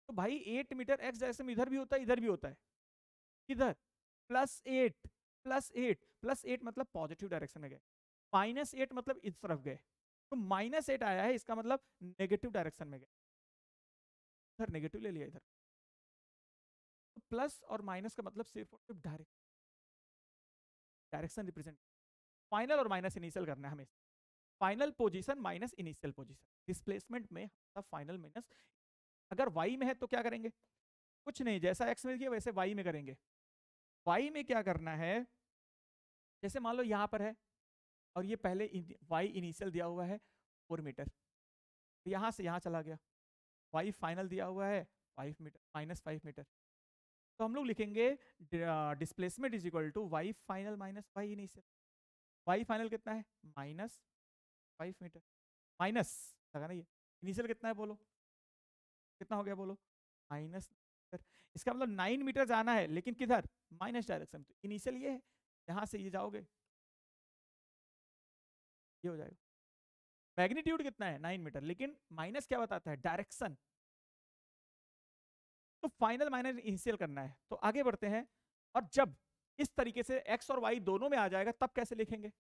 तो भाई 8 मीटर x डायरेक्शन में इधर भी होता है इधर भी होता है, इधर +8 +8 मतलब पॉजिटिव डायरेक्शन में गए, -8 मतलब इस तरफ गए, तो -8 आया है इसका मतलब नेगेटिव डायरेक्शन में गए, इधर नेगेटिव ले लिया इधर, तो प्लस और माइनस का मतलब सिर्फ और सिर्फ डायरेक्शन रिप्रेजेंट, फाइनल और माइनस इनिशियल करना है हमें, final position minus initial position. Displacement में फाइनल माइनस, अगर y में है तो क्या करेंगे, कुछ नहीं, जैसा x में किया वैसे y में करेंगे। y में क्या करना है, जैसे मान लो यहां पर है और ये पहले y इनिशियल दिया हुआ है 4 मीटर, तो यहां से यहां चला गया, y फाइनल दिया हुआ है 5 मीटर -5 मीटर, तो हम लोग लिखेंगे displacement is equal to y final minus y initial. y final कितना है -5 मीटर, माइनस लगा ना, ये इनिशियल कितना है बोलो, कितना हो गया बोलो -मीटर, इसका मतलब 9 मीटर जाना है लेकिन किधर माइनस डायरेक्शन, तो इनिशियल ये है, यहां से ये जाओगे ये हो जाएगा। मैग्नीट्यूड कितना है 9 मीटर, लेकिन माइनस क्या बताता है डायरेक्शन, तो फाइनल माइनस इनिशियल करना है, तो आगे बढ़ते हैं। और जब इस तरीके से x और y दोनों में आ जाएगा तब कैसे लिखेंगे,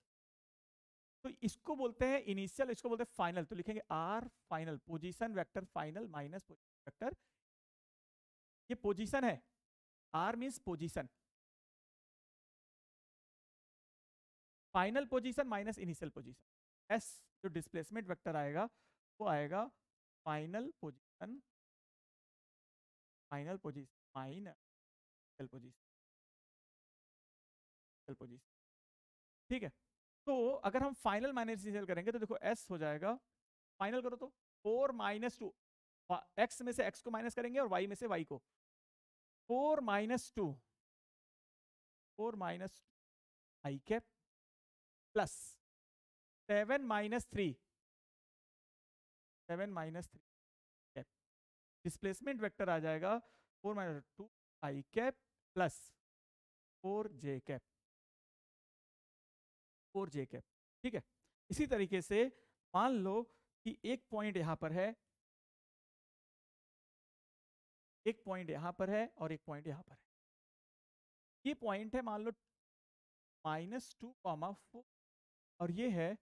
तो इसको बोलते हैं इनिशियल, इसको बोलते हैं फाइनल, तो लिखेंगे r final position vector final minus position vector, ये पोजीशन है, r means position, final position minus initial position, s जो डिस्प्लेसमेंट वेक्टर आएगा वो आएगा फाइनल पोजीशन माइनस पोजीशन। ठीक है, तो अगर हम फाइनल माइनस इनिशियल करेंगे तो देखो s हो जाएगा, फाइनल करो तो 4 - 2, x में से x को माइनस करेंगे और y में से y को, 4 - 2 I cap plus 7 - 3 cap, displacement vector आ जाएगा 4 - 2 I cap plus 4 J cap, 4 J cap. ठीक है, इसी तरीके से मान लो कि एक पॉइंट यहां पर है, एक पॉइंट यहां पर है और एक पॉइंट यहां पर है, ये पॉइंट है मान लो -2, 4 और ये है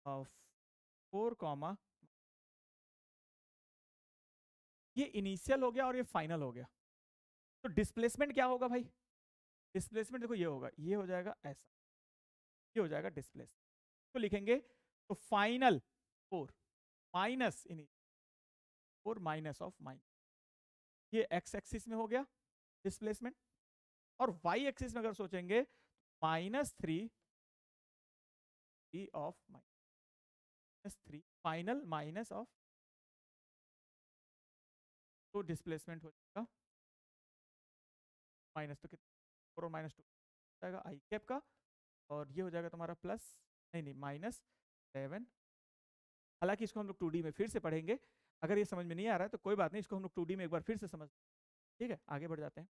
4, ये इनिशियल हो गया और ये फाइनल हो गया, तो डिस्प्लेसमेंट क्या होगा भाई, डिस्प्लेसमेंट देखो ये होगा, ये हो जाएगा ऐसा, ये हो जाएगा डिस्प्लेसमेंट, तो लिखेंगे तो final 4 minus initial 4 minus of minus, ये x एक्सिस में हो गया डिस्प्लेसमेंट, और y एक्सिस में अगर सोचेंगे -3 ऑफ -3 फाइनल माइनस ऑफ, तो डिस्प्लेसमेंट हो जाएगा माइनस, तो कितना 4 और -2 जाएगा आई कैप का, और ये हो जाएगा तुम्हारा प्लस, नहीं -7। हालांकि इसको हम लोग 2D में फिर से पढ़ेंगे, अगर ये समझ में नहीं आ रहा है तो कोई बात नहीं, इसको हम लोग 2D में एक बार फिर से समझ, ठीक है आगे बढ़ जाते हैं।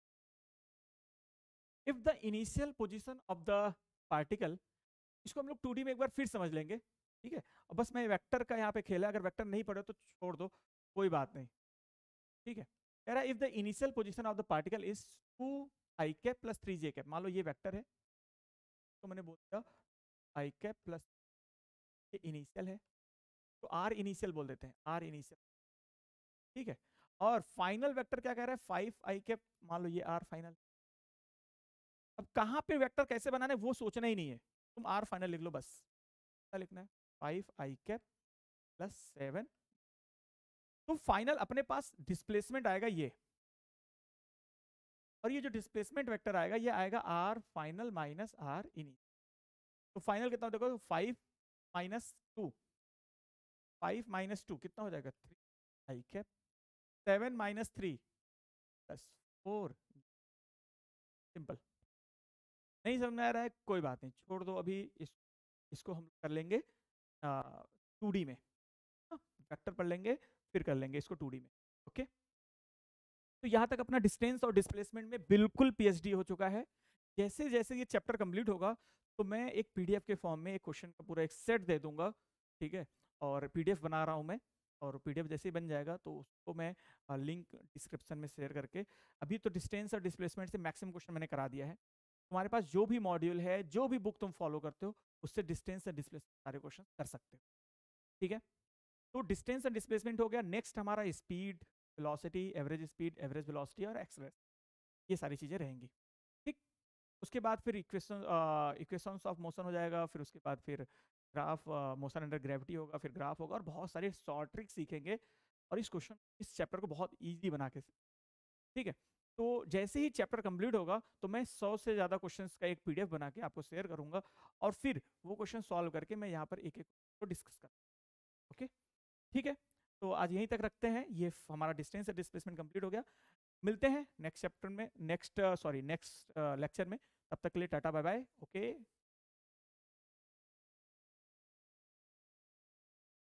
If the initial position of the particle, इसको हम लोग 2D में एक बार फिर समझ लेंगे, ठीक है। और बस मैं वेक्टर का यहाँ पे खेला, अगर वेक्टर नहीं पढ़े तो छोड़ दो, कोई बात नहीं, ठीक है। कह रहा है if the initial position of the particle is 2i cap plus 3j cap, मान लो ये वेक्टर है, तो मैंने बोल दिया i कैप प्लस, ये इनिशियल है, तो r इनिशियल बोल देते हैं, r इनिशियल, ठीक है। और फाइनल वेक्टर क्या कह रहा है 5i कैप, मान लो ये r फाइनल। अब कहां पे वेक्टर कैसे बनाना है वो सोचना ही नहीं है, तुम r फाइनल लिख लो बस, क्या लिखना है 5i कैप प्लस 7। तो फाइनल अपने पास डिस्प्लेसमेंट आएगा ये, और ये जो डिस्प्लेसमेंट वेक्टर आएगा ये आएगा r final minus r initial. तो फाइनल कितना देखो 5 -2, 5 -2 कितना हो जाएगा 3i कैप, 7 -3 प्लस 4, सिंपल। नहीं समझ में आ रहा है कोई बात नहीं, छोड़ दो अभी इसको हम कर लेंगे 2D में, वेक्टर पढ़ लेंगे फिर कर लेंगे इसको 2D में, ओके। तो यहाँ तक अपना डिस्टेंस और डिस्प्लेसमेंट में बिल्कुल पीएचडी हो चुका है। जैसे जैसे ये चैप्टर कंप्लीट होगा तो मैं एक पीडीएफ के फॉर्म में एक क्वेश्चन का पूरा एक सेट दे दूंगा, ठीक है। और पीडीएफ बना रहा हूँ मैं, और पीडीएफ जैसे ही बन जाएगा तो उसको मैं लिंक डिस्क्रिप्शन में शेयर करके, अभी तो डिस्टेंस और डिस्प्लेसमेंट से मैक्सिमम क्वेश्चन मैंने करा दिया है। तुम्हारे पास जो भी मॉड्यूल है, जो भी बुक तुम फॉलो करते हो, उससे डिस्टेंस और डिस्प्लेसमेंट सारे क्वेश्चन कर सकते हो, ठीक है। तो डिस्टेंस एंड डिस्प्लेसमेंट हो गया। नेक्स्ट हमारा speed, velocity, average speed, average velocity और एक्सेलरेशन, ये सारी चीजें रहेंगी, ठीक। उसके बाद फिर इक्वेशंस ऑफ मोशन हो जाएगा, फिर उसके बाद फिर ग्राफ, मोशन अंडर ग्रेविटी होगा, फिर ग्राफ होगा, और बहुत सारे शॉर्ट ट्रिक सीखेंगे, और इस चैप्टर को बहुत ईजी बना के, ठीक है। तो जैसे ही चैप्टर कंप्लीट होगा तो मैं 100 से ज़्यादा क्वेश्चंस का एक पीडीएफ बना के आपको शेयर करूंगा, और फिर वो क्वेश्चन सॉल्व करके मैं यहाँ पर एक एक को डिस्कस कर, ओके, ठीक है। तो आज यहीं तक रखते हैं, ये हमारा डिस्टेंस डिस्प्लेसमेंट कंप्लीट हो गया। मिलते हैं नेक्स्ट चैप्टर में, नेक्स्ट लेक्चर में, तब तक के लिए tata bye bye, okay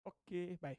okay bye.